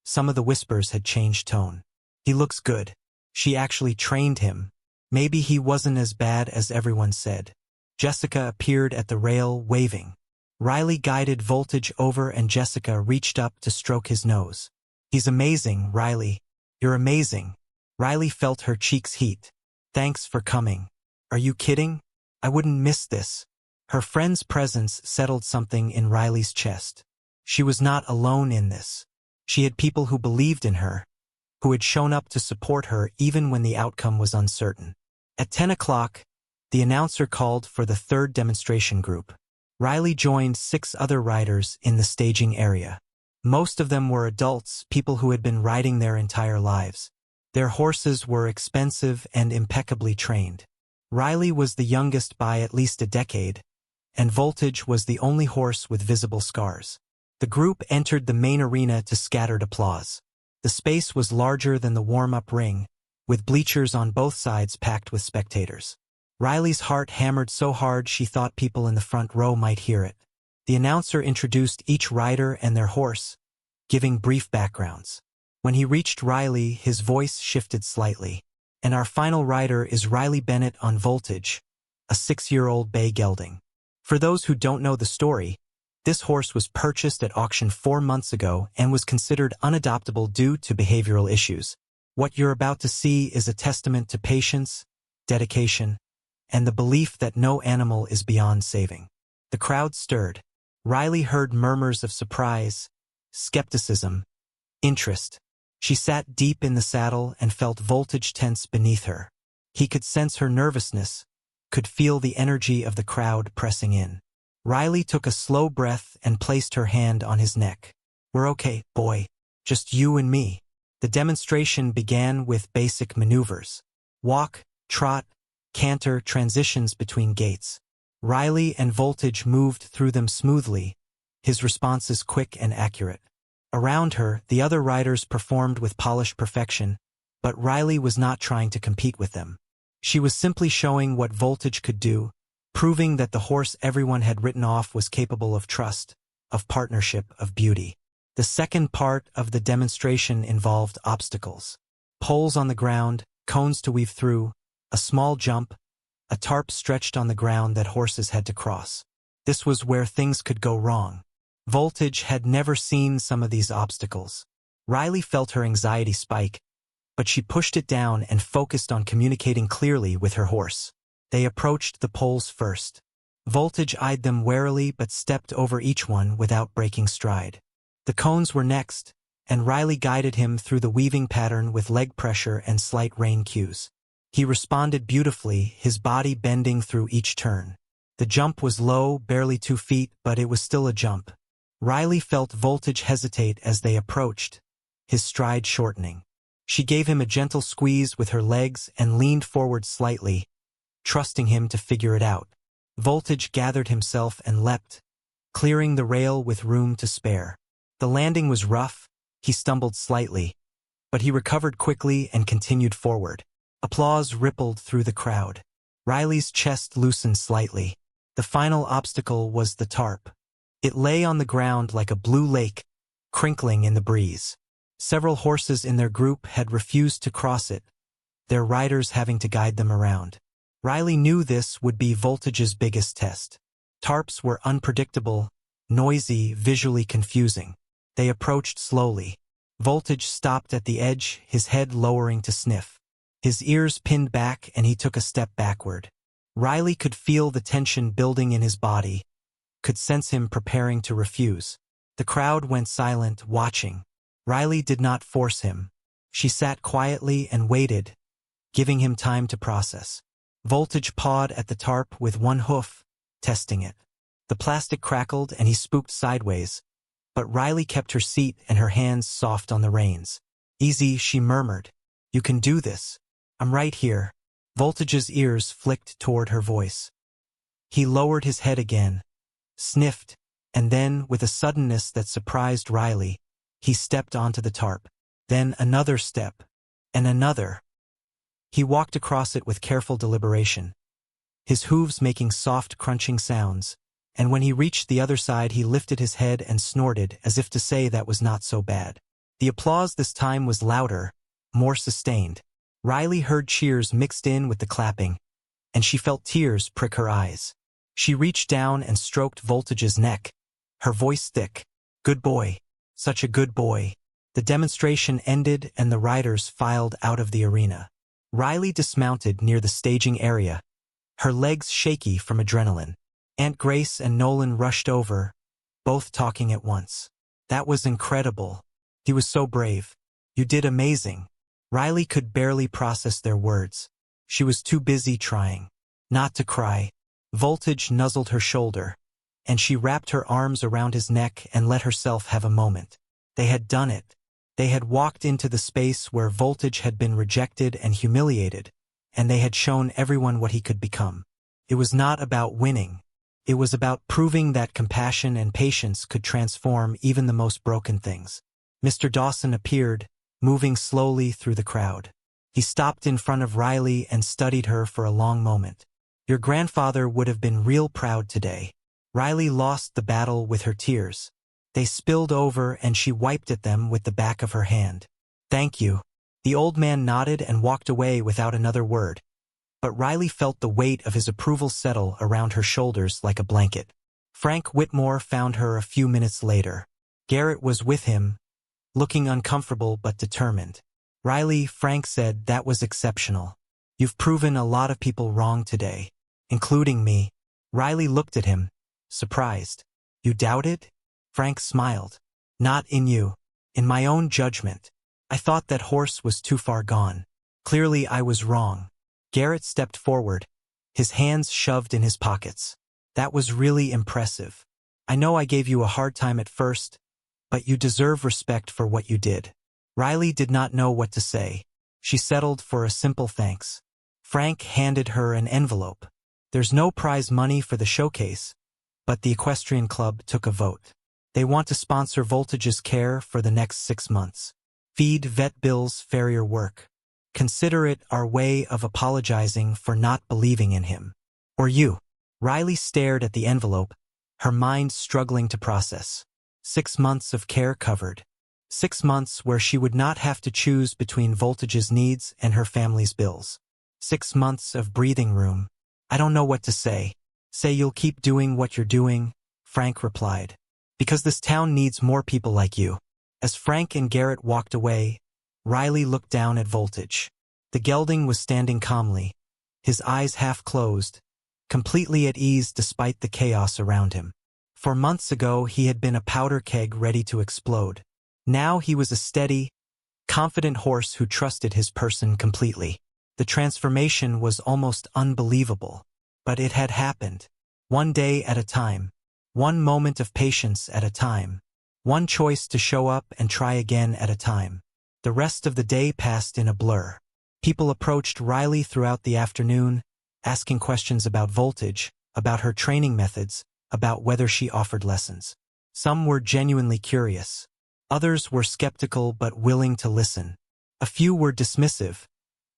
some of the whispers had changed tone. "He looks good. She actually trained him. Maybe he wasn't as bad as everyone said." Jessica appeared at the rail, waving. Riley guided Voltage over and Jessica reached up to stroke his nose. "He's amazing, Riley. You're amazing." Riley felt her cheeks heat. "Thanks for coming." "Are you kidding? I wouldn't miss this." Her friend's presence settled something in Riley's chest. She was not alone in this. She had people who believed in her, who had shown up to support her even when the outcome was uncertain. At 10 o'clock, the announcer called for the third demonstration group. Riley joined 6 other riders in the staging area. Most of them were adults, people who had been riding their entire lives. Their horses were expensive and impeccably trained. Riley was the youngest by at least a decade, and Voltage was the only horse with visible scars. The group entered the main arena to scattered applause. The space was larger than the warm-up ring, with bleachers on both sides packed with spectators. Riley's heart hammered so hard she thought people in the front row might hear it. The announcer introduced each rider and their horse, giving brief backgrounds. When he reached Riley, his voice shifted slightly. And our final rider is Riley Bennett on Voltage, a 6-year-old bay gelding. For those who don't know the story, this horse was purchased at auction 4 months ago and was considered unadoptable due to behavioral issues. What you're about to see is a testament to patience, dedication, and the belief that no animal is beyond saving. The crowd stirred. Riley heard murmurs of surprise, skepticism, interest. She sat deep in the saddle and felt Voltage tense beneath her. He could sense her nervousness, could feel the energy of the crowd pressing in. Riley took a slow breath and placed her hand on his neck. "We're okay, boy. Just you and me." The demonstration began with basic maneuvers. Walk, trot, canter, transitions between gaits. Riley and Voltage moved through them smoothly, his responses quick and accurate. Around her, the other riders performed with polished perfection, but Riley was not trying to compete with them. She was simply showing what Voltage could do, proving that the horse everyone had written off was capable of trust, of partnership, of beauty. The second part of the demonstration involved obstacles. Poles on the ground, cones to weave through, a small jump, a tarp stretched on the ground that horses had to cross. This was where things could go wrong. Voltage had never seen some of these obstacles. Riley felt her anxiety spike, but she pushed it down and focused on communicating clearly with her horse. They approached the poles first. Voltage eyed them warily but stepped over each one without breaking stride. The cones were next, and Riley guided him through the weaving pattern with leg pressure and slight rein cues. He responded beautifully, his body bending through each turn. The jump was low, barely 2 feet, but it was still a jump. Riley felt Voltage hesitate as they approached, his stride shortening. She gave him a gentle squeeze with her legs and leaned forward slightly, trusting him to figure it out. Voltage gathered himself and leapt, clearing the rail with room to spare. The landing was rough, he stumbled slightly, but he recovered quickly and continued forward. Applause rippled through the crowd. Riley's chest loosened slightly. The final obstacle was the tarp. It lay on the ground like a blue lake, crinkling in the breeze. Several horses in their group had refused to cross it, their riders having to guide them around. Riley knew this would be Voltage's biggest test. Tarps were unpredictable, noisy, visually confusing. They approached slowly. Voltage stopped at the edge, his head lowering to sniff. His ears pinned back and he took a step backward. Riley could feel the tension building in his body, could sense him preparing to refuse. The crowd went silent, watching. Riley did not force him. She sat quietly and waited, giving him time to process. Voltage pawed at the tarp with one hoof, testing it. The plastic crackled and he spooked sideways, but Riley kept her seat and her hands soft on the reins. "Easy," she murmured. "You can do this. I'm right here." Voltage's ears flicked toward her voice. He lowered his head again, sniffed, and then, with a suddenness that surprised Riley, he stepped onto the tarp. Then another step, and another. He walked across it with careful deliberation, his hooves making soft crunching sounds, and when he reached the other side he lifted his head and snorted as if to say that was not so bad. The applause this time was louder, more sustained. Riley heard cheers mixed in with the clapping, and she felt tears prick her eyes. She reached down and stroked Voltage's neck, her voice thick. "Good boy. Such a good boy." The demonstration ended and the riders filed out of the arena. Riley dismounted near the staging area, her legs shaky from adrenaline. Aunt Grace and Nolan rushed over, both talking at once. "That was incredible. He was so brave. You did amazing. Riley could barely process their words. She was too busy trying not to cry. Voltage nuzzled her shoulder, and she wrapped her arms around his neck and let herself have a moment. They had done it. They had walked into the space where Voltage had been rejected and humiliated, and they had shown everyone what he could become. It was not about winning. It was about proving that compassion and patience could transform even the most broken things. Mr. Dawson appeared, moving slowly through the crowd. He stopped in front of Riley and studied her for a long moment. Your grandfather would have been real proud today. Riley lost the battle with her tears. They spilled over and she wiped at them with the back of her hand. Thank you. The old man nodded and walked away without another word. But Riley felt the weight of his approval settle around her shoulders like a blanket. Frank Whitmore found her a few minutes later. Garrett was with him, looking uncomfortable but determined. Riley, Frank said, that was exceptional. You've proven a lot of people wrong today, including me. Riley looked at him, surprised. You doubted? Frank smiled. Not in you. In my own judgment. I thought that horse was too far gone. Clearly I was wrong. Garrett stepped forward, his hands shoved in his pockets. That was really impressive. I know I gave you a hard time at first, but you deserve respect for what you did. Riley did not know what to say. She settled for a simple thanks. Frank handed her an envelope. There's no prize money for the showcase, but the equestrian club took a vote. They want to sponsor Voltage's care for the next 6 months. Feed, vet bills, farrier work. Consider it our way of apologizing for not believing in him. Or you. Riley stared at the envelope, her mind struggling to process. 6 months of care covered. 6 months where she would not have to choose between Voltage's needs and her family's bills. 6 months of breathing room. I don't know what to say. Say you'll keep doing what you're doing, Frank replied. Because this town needs more people like you. As Frank and Garrett walked away, Riley looked down at Voltage. The gelding was standing calmly, his eyes half closed, completely at ease despite the chaos around him. For months ago he had been a powder keg ready to explode. Now he was a steady, confident horse who trusted his person completely. The transformation was almost unbelievable. But it had happened. One day at a time. One moment of patience at a time. One choice to show up and try again at a time. The rest of the day passed in a blur. People approached Riley throughout the afternoon, asking questions about Voltage, about her training methods, about whether she offered lessons. Some were genuinely curious. Others were skeptical but willing to listen. A few were dismissive,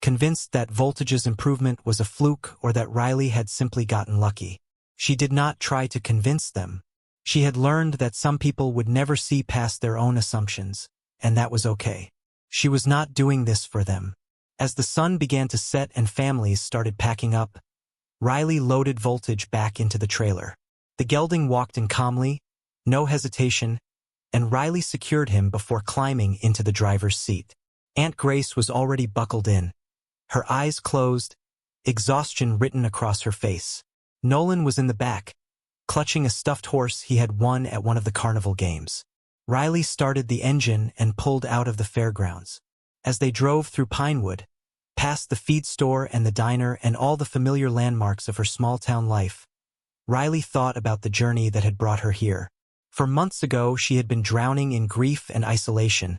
convinced that Voltage's improvement was a fluke or that Riley had simply gotten lucky. She did not try to convince them. She had learned that some people would never see past their own assumptions, and that was okay. She was not doing this for them. As the sun began to set and families started packing up, Riley loaded Voltage back into the trailer. The gelding walked in calmly, no hesitation, and Riley secured him before climbing into the driver's seat. Aunt Grace was already buckled in, her eyes closed, exhaustion written across her face. Nolan was in the back, clutching a stuffed horse he had won at one of the carnival games. Riley started the engine and pulled out of the fairgrounds. As they drove through Pinewood, past the feed store and the diner and all the familiar landmarks of her small-town life, Riley thought about the journey that had brought her here. For months ago, she had been drowning in grief and isolation,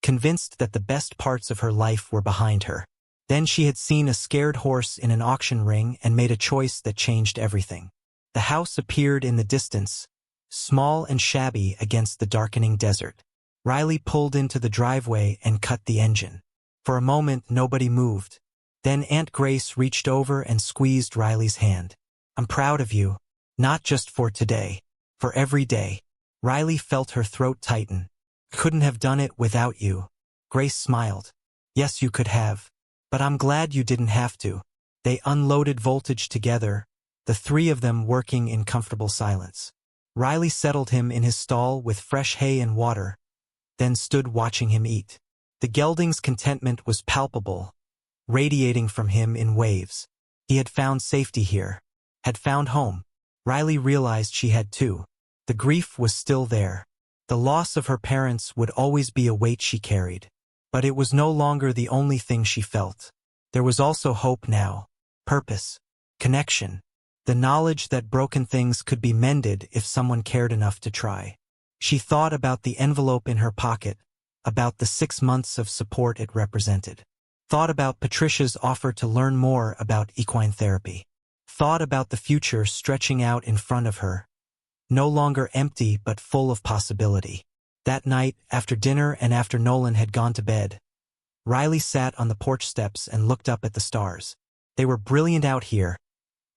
convinced that the best parts of her life were behind her. Then she had seen a scared horse in an auction ring and made a choice that changed everything. The house appeared in the distance, small and shabby against the darkening desert. Riley pulled into the driveway and cut the engine. For a moment, nobody moved. Then Aunt Grace reached over and squeezed Riley's hand. I'm proud of you, not just for today, for every day. Riley felt her throat tighten. Couldn't have done it without you. Grace smiled. Yes, you could have. But I'm glad you didn't have to. They unloaded Voltage together, the three of them working in comfortable silence. Riley settled him in his stall with fresh hay and water, then stood watching him eat. The gelding's contentment was palpable, radiating from him in waves. He had found safety here, had found home. Riley realized she had too. The grief was still there. The loss of her parents would always be a weight she carried. But it was no longer the only thing she felt. There was also hope now. Purpose. Connection. The knowledge that broken things could be mended if someone cared enough to try. She thought about the envelope in her pocket, about the 6 months of support it represented. Thought about Patricia's offer to learn more about equine therapy. Thought about the future stretching out in front of her, no longer empty but full of possibility. That night, after dinner and after Nolan had gone to bed, Riley sat on the porch steps and looked up at the stars. They were brilliant out here,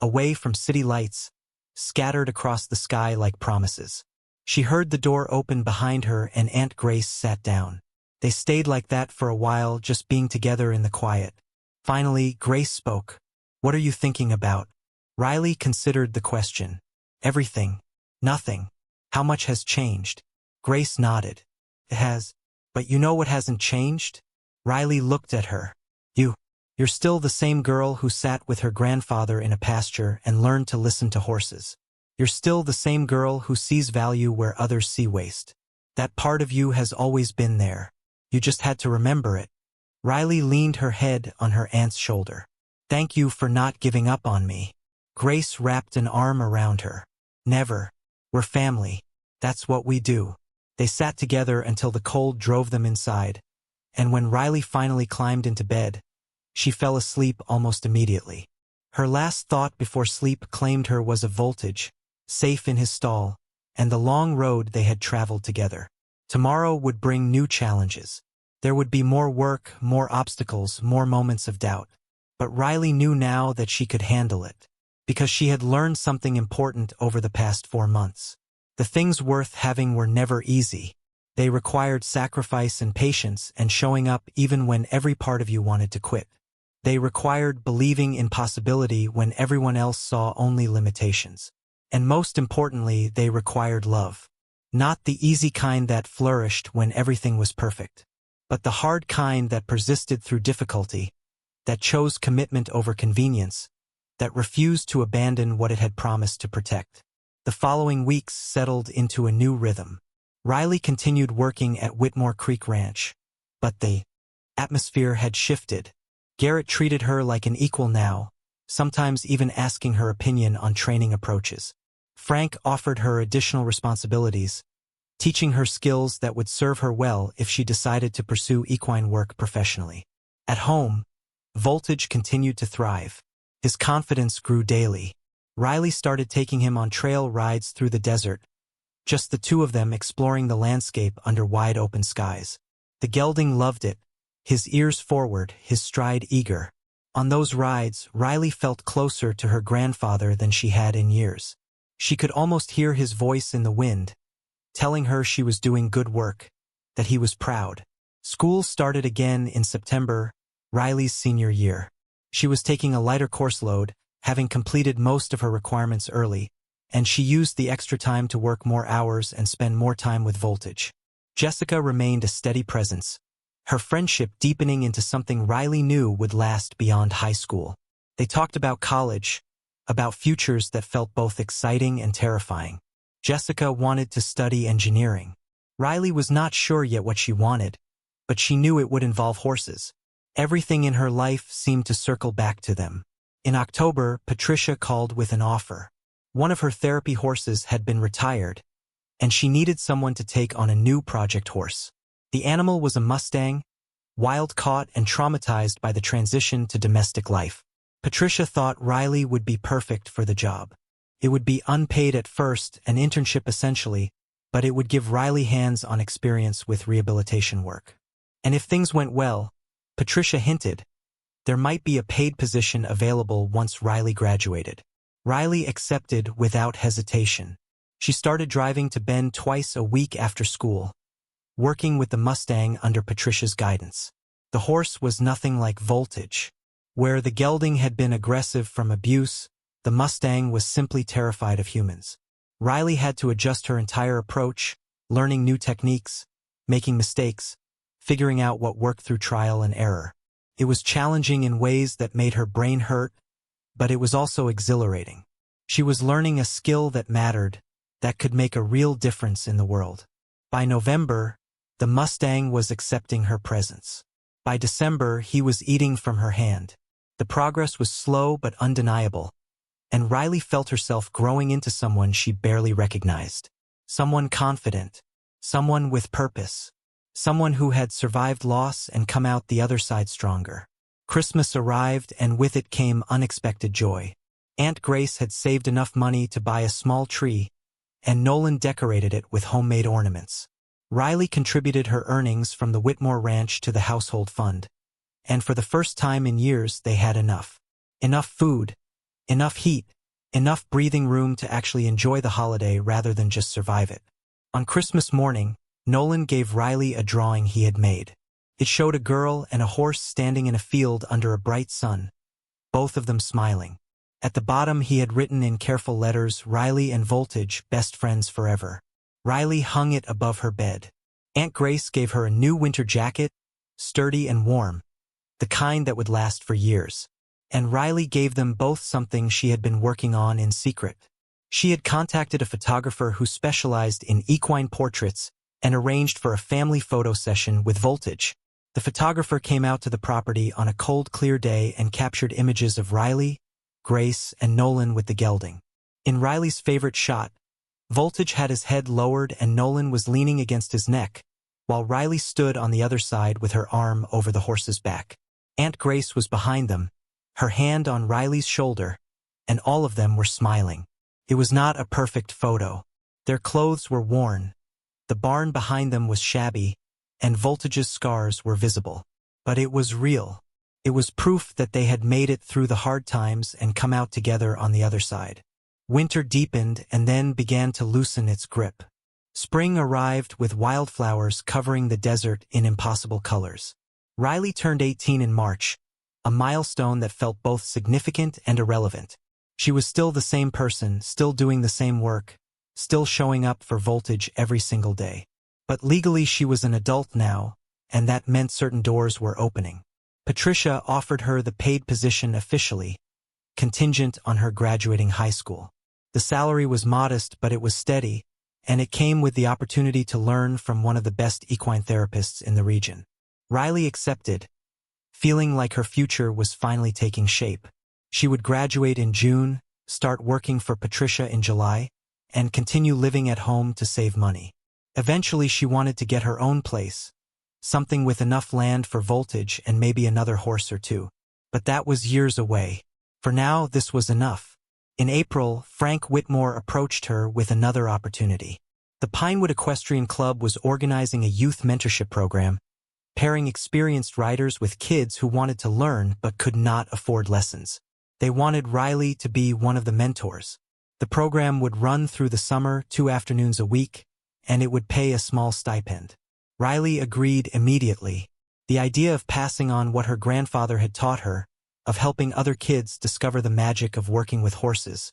away from city lights, scattered across the sky like promises. She heard the door open behind her and Aunt Grace sat down. They stayed like that for a while, just being together in the quiet. Finally, Grace spoke. "What are you thinking about?" Riley considered the question. "Everything. Nothing. How much has changed?" Grace nodded. "It has. But you know what hasn't changed?" Riley looked at her. You're still the same girl who sat with her grandfather in a pasture and learned to listen to horses. You're still the same girl who sees value where others see waste. That part of you has always been there. You just had to remember it." Riley leaned her head on her aunt's shoulder. "Thank you for not giving up on me." Grace wrapped an arm around her. "Never. We're family. That's what we do." They sat together until the cold drove them inside, and when Riley finally climbed into bed, she fell asleep almost immediately. Her last thought before sleep claimed her was of Voltage, safe in his stall, and the long road they had traveled together. Tomorrow would bring new challenges. There would be more work, more obstacles, more moments of doubt. But Riley knew now that she could handle it, because she had learned something important over the past 4 months. The things worth having were never easy. They required sacrifice and patience and showing up even when every part of you wanted to quit. They required believing in possibility when everyone else saw only limitations. And most importantly, they required love. Not the easy kind that flourished when everything was perfect, but the hard kind that persisted through difficulty, that chose commitment over convenience, that refused to abandon what it had promised to protect. The following weeks settled into a new rhythm. Riley continued working at Whitmore Creek Ranch, but the atmosphere had shifted. Garrett treated her like an equal now, sometimes even asking her opinion on training approaches. Frank offered her additional responsibilities, teaching her skills that would serve her well if she decided to pursue equine work professionally. At home, Voltage continued to thrive. His confidence grew daily. Riley started taking him on trail rides through the desert, just the two of them exploring the landscape under wide open skies. The gelding loved it, his ears forward, his stride eager. On those rides, Riley felt closer to her grandfather than she had in years. She could almost hear his voice in the wind, telling her she was doing good work, that he was proud. School started again in September, Riley's senior year. She was taking a lighter course load, having completed most of her requirements early, and she used the extra time to work more hours and spend more time with Voltage. Jessica remained a steady presence, her friendship deepening into something Riley knew would last beyond high school. They talked about college, about futures that felt both exciting and terrifying. Jessica wanted to study engineering. Riley was not sure yet what she wanted, but she knew it would involve horses. Everything in her life seemed to circle back to them. In October, Patricia called with an offer. One of her therapy horses had been retired, and she needed someone to take on a new project horse. The animal was a Mustang, wild-caught and traumatized by the transition to domestic life. Patricia thought Riley would be perfect for the job. It would be unpaid at first, an internship essentially, but it would give Riley hands-on experience with rehabilitation work. And if things went well, Patricia hinted, there might be a paid position available once Riley graduated. Riley accepted without hesitation. She started driving to Bend twice a week after school, working with the Mustang under Patricia's guidance. The horse was nothing like Voltage. Where the gelding had been aggressive from abuse, the Mustang was simply terrified of humans. Riley had to adjust her entire approach, learning new techniques, making mistakes, figuring out what worked through trial and error. It was challenging in ways that made her brain hurt, but it was also exhilarating. She was learning a skill that mattered, that could make a real difference in the world. By November, the Mustang was accepting her presence. By December, he was eating from her hand. The progress was slow but undeniable, and Riley felt herself growing into someone she barely recognized. Someone confident, someone with purpose, someone who had survived loss and come out the other side stronger. Christmas arrived, and with it came unexpected joy. Aunt Grace had saved enough money to buy a small tree, and Nolan decorated it with homemade ornaments. Riley contributed her earnings from the Whitmore Ranch to the household fund, and for the first time in years they had enough. Enough food, enough heat, enough breathing room to actually enjoy the holiday rather than just survive it. On Christmas morning, Nolan gave Riley a drawing he had made. It showed a girl and a horse standing in a field under a bright sun, both of them smiling. At the bottom he had written in careful letters, "Riley and Voltage, best friends forever." Riley hung it above her bed. Aunt Grace gave her a new winter jacket, sturdy and warm, the kind that would last for years. And Riley gave them both something she had been working on in secret. She had contacted a photographer who specialized in equine portraits and arranged for a family photo session with Voltage. The photographer came out to the property on a cold, clear day and captured images of Riley, Grace, and Nolan with the gelding. In Riley's favorite shot, Voltage had his head lowered and Nolan was leaning against his neck, while Riley stood on the other side with her arm over the horse's back. Aunt Grace was behind them, her hand on Riley's shoulder, and all of them were smiling. It was not a perfect photo. Their clothes were worn, the barn behind them was shabby, and Voltage's scars were visible. But it was real. It was proof that they had made it through the hard times and come out together on the other side. Winter deepened and then began to loosen its grip. Spring arrived with wildflowers covering the desert in impossible colors. Riley turned 18 in March, a milestone that felt both significant and irrelevant. She was still the same person, still doing the same work, still showing up for Voltage every single day. But legally she was an adult now, and that meant certain doors were opening. Patricia offered her the paid position officially, contingent on her graduating high school. The salary was modest, but it was steady, and it came with the opportunity to learn from one of the best equine therapists in the region. Riley accepted, feeling like her future was finally taking shape. She would graduate in June, start working for Patricia in July, and continue living at home to save money. Eventually she wanted to get her own place, something with enough land for Voltage and maybe another horse or two. But that was years away. For now, this was enough. In April, Frank Whitmore approached her with another opportunity. The Pinewood Equestrian Club was organizing a youth mentorship program, pairing experienced riders with kids who wanted to learn but could not afford lessons. They wanted Riley to be one of the mentors. The program would run through the summer, 2 afternoons a week, and it would pay a small stipend. Riley agreed immediately. The idea of passing on what her grandfather had taught her, of helping other kids discover the magic of working with horses,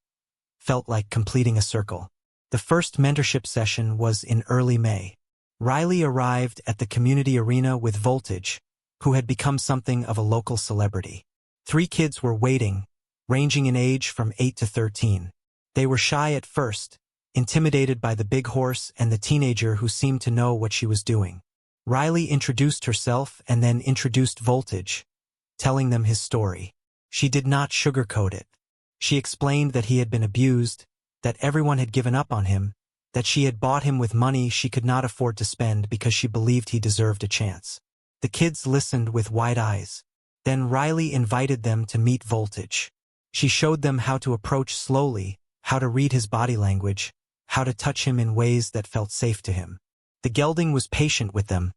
felt like completing a circle. The first mentorship session was in early May. Riley arrived at the community arena with Voltage, who had become something of a local celebrity. 3 kids were waiting, ranging in age from 8 to 13. They were shy at first, intimidated by the big horse and the teenager who seemed to know what she was doing. Riley introduced herself and then introduced Voltage, telling them his story. She did not sugarcoat it. She explained that he had been abused, that everyone had given up on him, that she had bought him with money she could not afford to spend because she believed he deserved a chance. The kids listened with wide eyes. Then Riley invited them to meet Voltage. She showed them how to approach slowly, how to read his body language, how to touch him in ways that felt safe to him. The gelding was patient with them,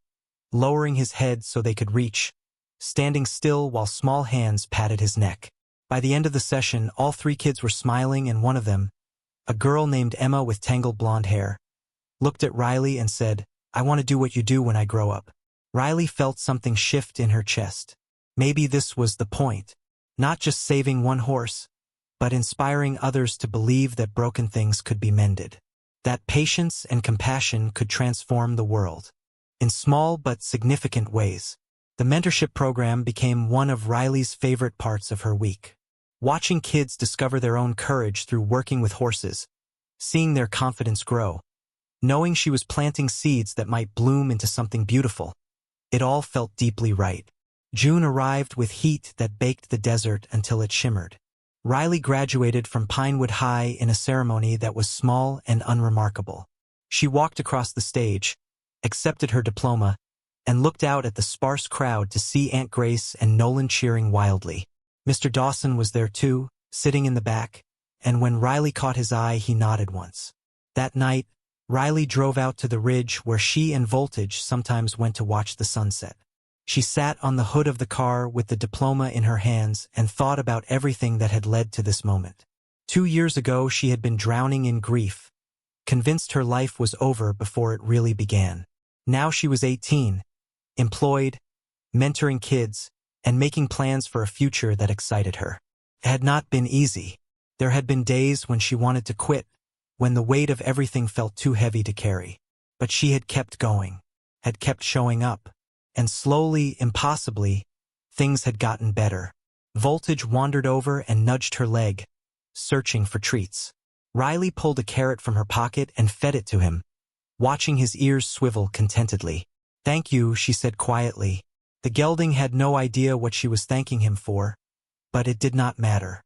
lowering his head so they could reach, standing still while small hands patted his neck. By the end of the session, all 3 kids were smiling, and one of them, a girl named Emma with tangled blonde hair, looked at Riley and said, "I want to do what you do when I grow up." Riley felt something shift in her chest. Maybe this was the point. Not just saving one horse, but inspiring others to believe that broken things could be mended. That patience and compassion could transform the world. In small but significant ways. The mentorship program became one of Riley's favorite parts of her week. Watching kids discover their own courage through working with horses, seeing their confidence grow, knowing she was planting seeds that might bloom into something beautiful. It all felt deeply right. June arrived with heat that baked the desert until it shimmered. Riley graduated from Pinewood High in a ceremony that was small and unremarkable. She walked across the stage, accepted her diploma, and looked out at the sparse crowd to see Aunt Grace and Nolan cheering wildly. Mr. Dawson was there too, sitting in the back, and when Riley caught his eye, he nodded once. That night, Riley drove out to the ridge where she and Voltage sometimes went to watch the sunset. She sat on the hood of the car with the diploma in her hands and thought about everything that had led to this moment. 2 years ago, she had been drowning in grief, convinced her life was over before it really began. Now she was 18, employed, mentoring kids, and making plans for a future that excited her. It had not been easy. There had been days when she wanted to quit, when the weight of everything felt too heavy to carry. But she had kept going, had kept showing up, and slowly, impossibly, things had gotten better. Voltage wandered over and nudged her leg, searching for treats. Riley pulled a carrot from her pocket and fed it to him, watching his ears swivel contentedly. "Thank you," she said quietly. The gelding had no idea what she was thanking him for, but it did not matter.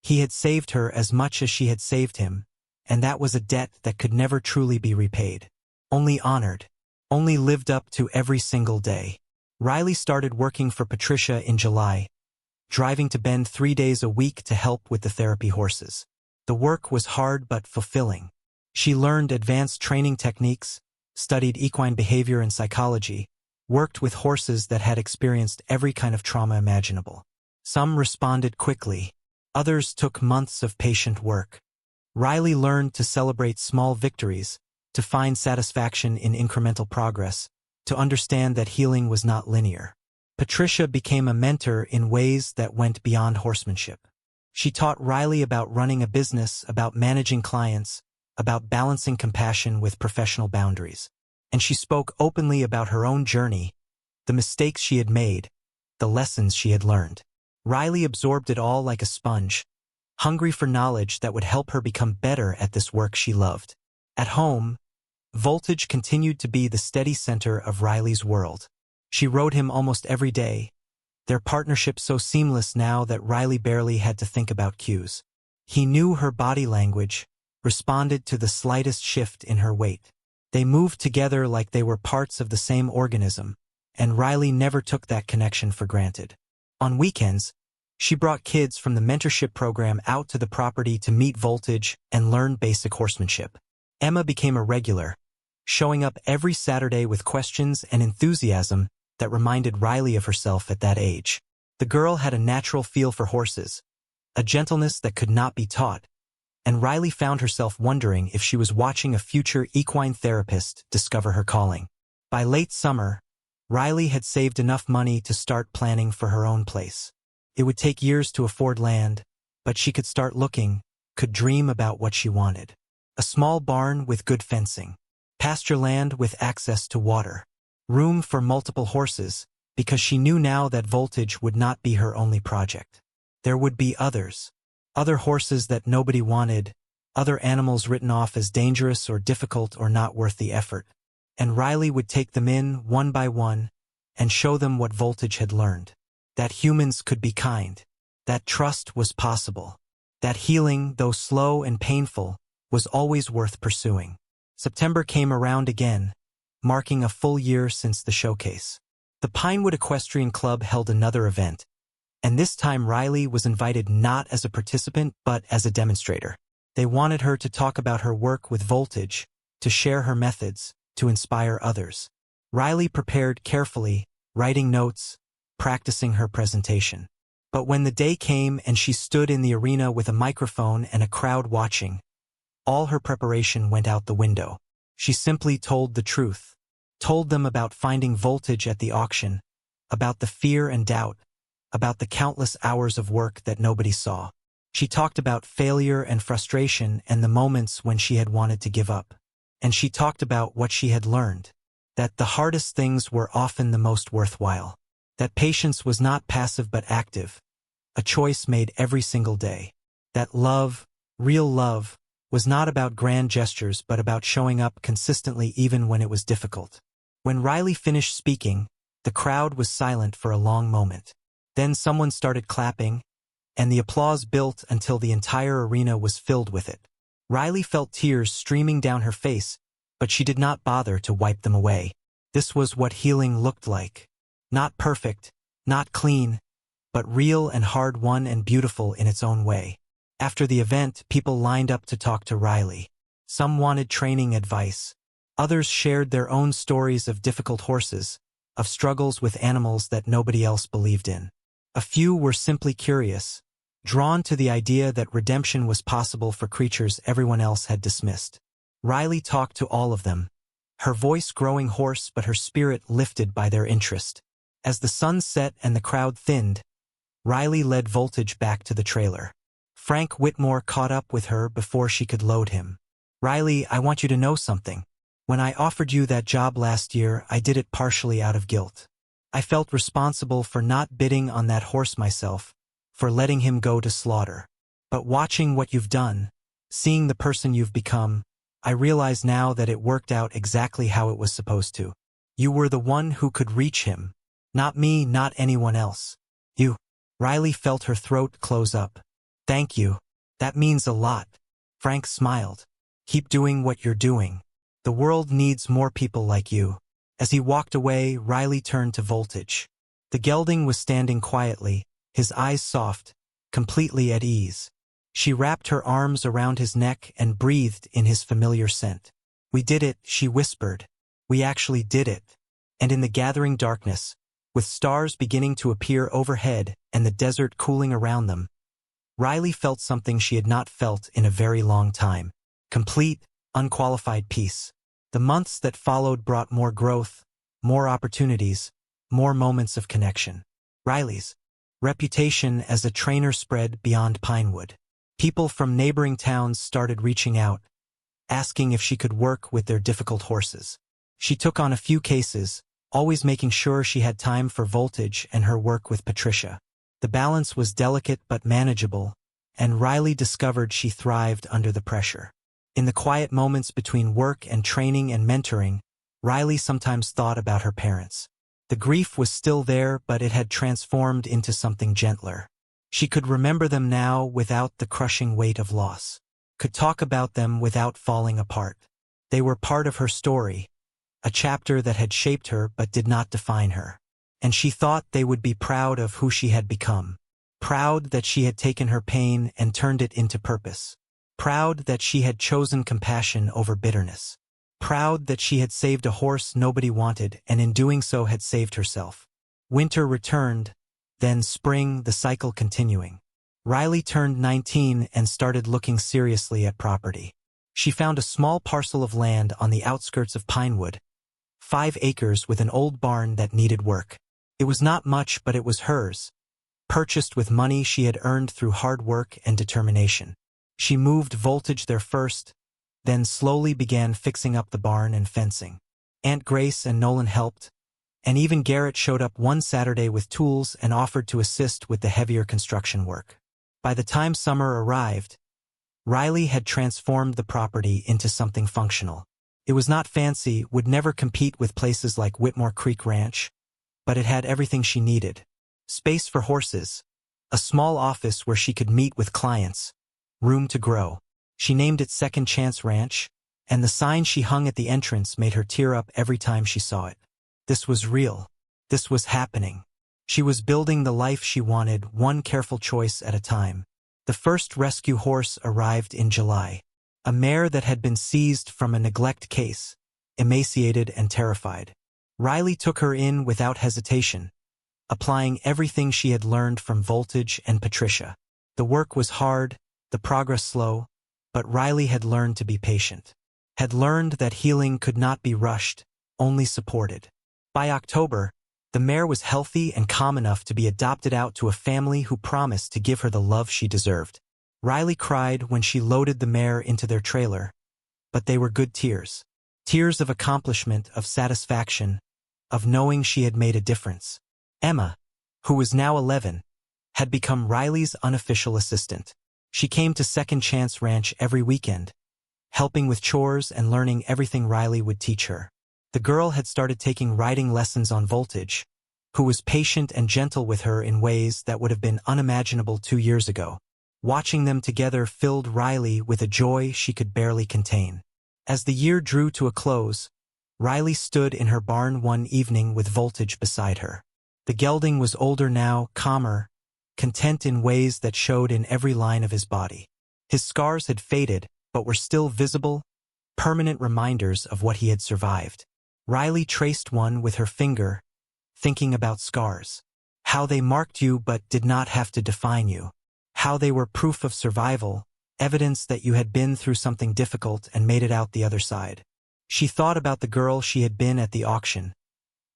He had saved her as much as she had saved him, and that was a debt that could never truly be repaid. Only honored. Only lived up to every single day. Riley started working for Patricia in July, driving to Bend 3 days a week to help with the therapy horses. The work was hard but fulfilling. She learned advanced training techniques, studied equine behavior and psychology, worked with horses that had experienced every kind of trauma imaginable. Some responded quickly. Others took months of patient work. Riley learned to celebrate small victories, to find satisfaction in incremental progress, to understand that healing was not linear. Patricia became a mentor in ways that went beyond horsemanship. She taught Riley about running a business, about managing clients, about balancing compassion with professional boundaries. And she spoke openly about her own journey, the mistakes she had made, the lessons she had learned. Riley absorbed it all like a sponge, hungry for knowledge that would help her become better at this work she loved. At home, Voltage continued to be the steady center of Riley's world. She rode him almost every day, their partnership so seamless now that Riley barely had to think about cues. He knew her body language, responded to the slightest shift in her weight. They moved together like they were parts of the same organism, and Riley never took that connection for granted. On weekends, she brought kids from the mentorship program out to the property to meet Voltage and learn basic horsemanship. Emma became a regular, showing up every Saturday with questions and enthusiasm that reminded Riley of herself at that age. The girl had a natural feel for horses, a gentleness that could not be taught, and Riley found herself wondering if she was watching a future equine therapist discover her calling. By late summer, Riley had saved enough money to start planning for her own place. It would take years to afford land, but she could start looking, could dream about what she wanted. A small barn with good fencing, pasture land with access to water, room for multiple horses, because she knew now that Voltage would not be her only project. There would be others. Other horses that nobody wanted, other animals written off as dangerous or difficult or not worth the effort. And Riley would take them in one by one and show them what Voltage had learned. That humans could be kind. That trust was possible. That healing, though slow and painful, was always worth pursuing. September came around again, marking a full year since the showcase. The Pinewood Equestrian Club held another event, and this time Riley was invited not as a participant but as a demonstrator. They wanted her to talk about her work with Voltage, to share her methods, to inspire others. Riley prepared carefully, writing notes, practicing her presentation. But when the day came and she stood in the arena with a microphone and a crowd watching, all her preparation went out the window. She simply told the truth, told them about finding Voltage at the auction, about the fear and doubt, about the countless hours of work that nobody saw. She talked about failure and frustration and the moments when she had wanted to give up. And she talked about what she had learned, that the hardest things were often the most worthwhile, that patience was not passive but active, a choice made every single day, that love, real love, was not about grand gestures but about showing up consistently even when it was difficult. When Riley finished speaking, the crowd was silent for a long moment. Then someone started clapping, and the applause built until the entire arena was filled with it. Riley felt tears streaming down her face, but she did not bother to wipe them away. This was what healing looked like. Not perfect, not clean, but real and hard-won and beautiful in its own way. After the event, people lined up to talk to Riley. Some wanted training advice. Others shared their own stories of difficult horses, of struggles with animals that nobody else believed in. A few were simply curious, drawn to the idea that redemption was possible for creatures everyone else had dismissed. Riley talked to all of them, her voice growing hoarse but her spirit lifted by their interest. As the sun set and the crowd thinned, Riley led Voltage back to the trailer. Frank Whitmore caught up with her before she could load him. "Riley, I want you to know something. When I offered you that job last year, I did it partially out of guilt. I felt responsible for not bidding on that horse myself, for letting him go to slaughter. But watching what you've done, seeing the person you've become, I realize now that it worked out exactly how it was supposed to. You were the one who could reach him. Not me, not anyone else. You." Riley felt her throat close up. "Thank you. That means a lot." Frank smiled. "Keep doing what you're doing. The world needs more people like you." As he walked away, Riley turned to Voltage. The gelding was standing quietly, his eyes soft, completely at ease. She wrapped her arms around his neck and breathed in his familiar scent. "We did it," she whispered. "We actually did it." And in the gathering darkness, with stars beginning to appear overhead and the desert cooling around them, Riley felt something she had not felt in a very long time. Complete, unqualified peace. The months that followed brought more growth, more opportunities, more moments of connection. Riley's reputation as a trainer spread beyond Pinewood. People from neighboring towns started reaching out, asking if she could work with their difficult horses. She took on a few cases, always making sure she had time for Voltage and her work with Patricia. The balance was delicate but manageable, and Riley discovered she thrived under the pressure. In the quiet moments between work and training and mentoring, Riley sometimes thought about her parents. The grief was still there, but it had transformed into something gentler. She could remember them now without the crushing weight of loss. Could talk about them without falling apart. They were part of her story, a chapter that had shaped her but did not define her. And she thought they would be proud of who she had become. Proud that she had taken her pain and turned it into purpose. Proud that she had chosen compassion over bitterness. Proud that she had saved a horse nobody wanted and in doing so had saved herself. Winter returned, then spring, the cycle continuing. Riley turned 19 and started looking seriously at property. She found a small parcel of land on the outskirts of Pinewood, 5 acres with an old barn that needed work. It was not much, but it was hers, purchased with money she had earned through hard work and determination. She moved Voltage there first, then slowly began fixing up the barn and fencing. Aunt Grace and Nolan helped, and even Garrett showed up one Saturday with tools and offered to assist with the heavier construction work. By the time summer arrived, Riley had transformed the property into something functional. It was not fancy, would never compete with places like Whitmore Creek Ranch, but it had everything she needed. Space for horses, a small office where she could meet with clients, room to grow. She named it Second Chance Ranch, and the sign she hung at the entrance made her tear up every time she saw it. This was real. This was happening. She was building the life she wanted, one careful choice at a time. The first rescue horse arrived in July. A mare that had been seized from a neglect case, emaciated and terrified. Riley took her in without hesitation, applying everything she had learned from Voltage and Patricia. The work was hard, the progress slow, but Riley had learned to be patient. Had learned that healing could not be rushed, only supported. By October, the mare was healthy and calm enough to be adopted out to a family who promised to give her the love she deserved. Riley cried when she loaded the mare into their trailer, but they were good tears. Tears of accomplishment, of satisfaction, of knowing she had made a difference. Emma, who was now 11, had become Riley's unofficial assistant. She came to Second Chance Ranch every weekend, helping with chores and learning everything Riley would teach her. The girl had started taking riding lessons on Voltage, who was patient and gentle with her in ways that would have been unimaginable 2 years ago. Watching them together filled Riley with a joy she could barely contain. As the year drew to a close, Riley stood in her barn one evening with Voltage beside her. The gelding was older now, calmer, content in ways that showed in every line of his body. His scars had faded, but were still visible, permanent reminders of what he had survived. Riley traced one with her finger, thinking about scars. How they marked you but did not have to define you. How they were proof of survival, evidence that you had been through something difficult and made it out the other side. She thought about the girl she had been at the auction,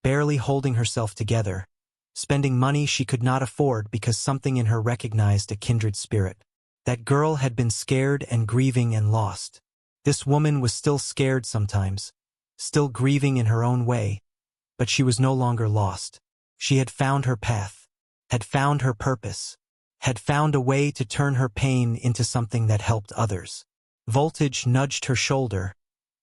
barely holding herself together, spending money she could not afford because something in her recognized a kindred spirit. That girl had been scared and grieving and lost. This woman was still scared sometimes, still grieving in her own way, but she was no longer lost. She had found her path, had found her purpose, had found a way to turn her pain into something that helped others. Voltage nudged her shoulder,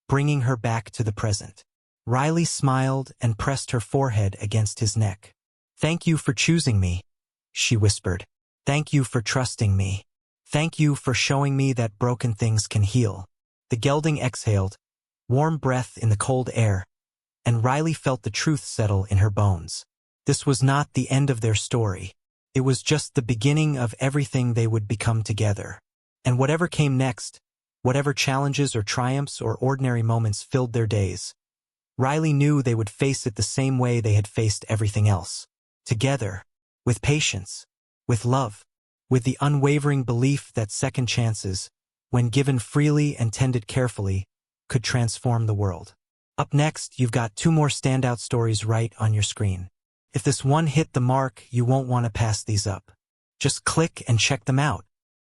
bringing her back to the present. Riley smiled and pressed her forehead against his neck. "Thank you for choosing me," she whispered. "Thank you for trusting me. Thank you for showing me that broken things can heal." The gelding exhaled, warm breath in the cold air, and Riley felt the truth settle in her bones. This was not the end of their story. It was just the beginning of everything they would become together. And whatever came next, whatever challenges or triumphs or ordinary moments filled their days, Riley knew they would face it the same way they had faced everything else. Together, with patience, with love, with the unwavering belief that second chances, when given freely and tended carefully, could transform the world. Up next, you've got 2 more standout stories right on your screen. If this one hit the mark, you won't want to pass these up. Just click and check them out.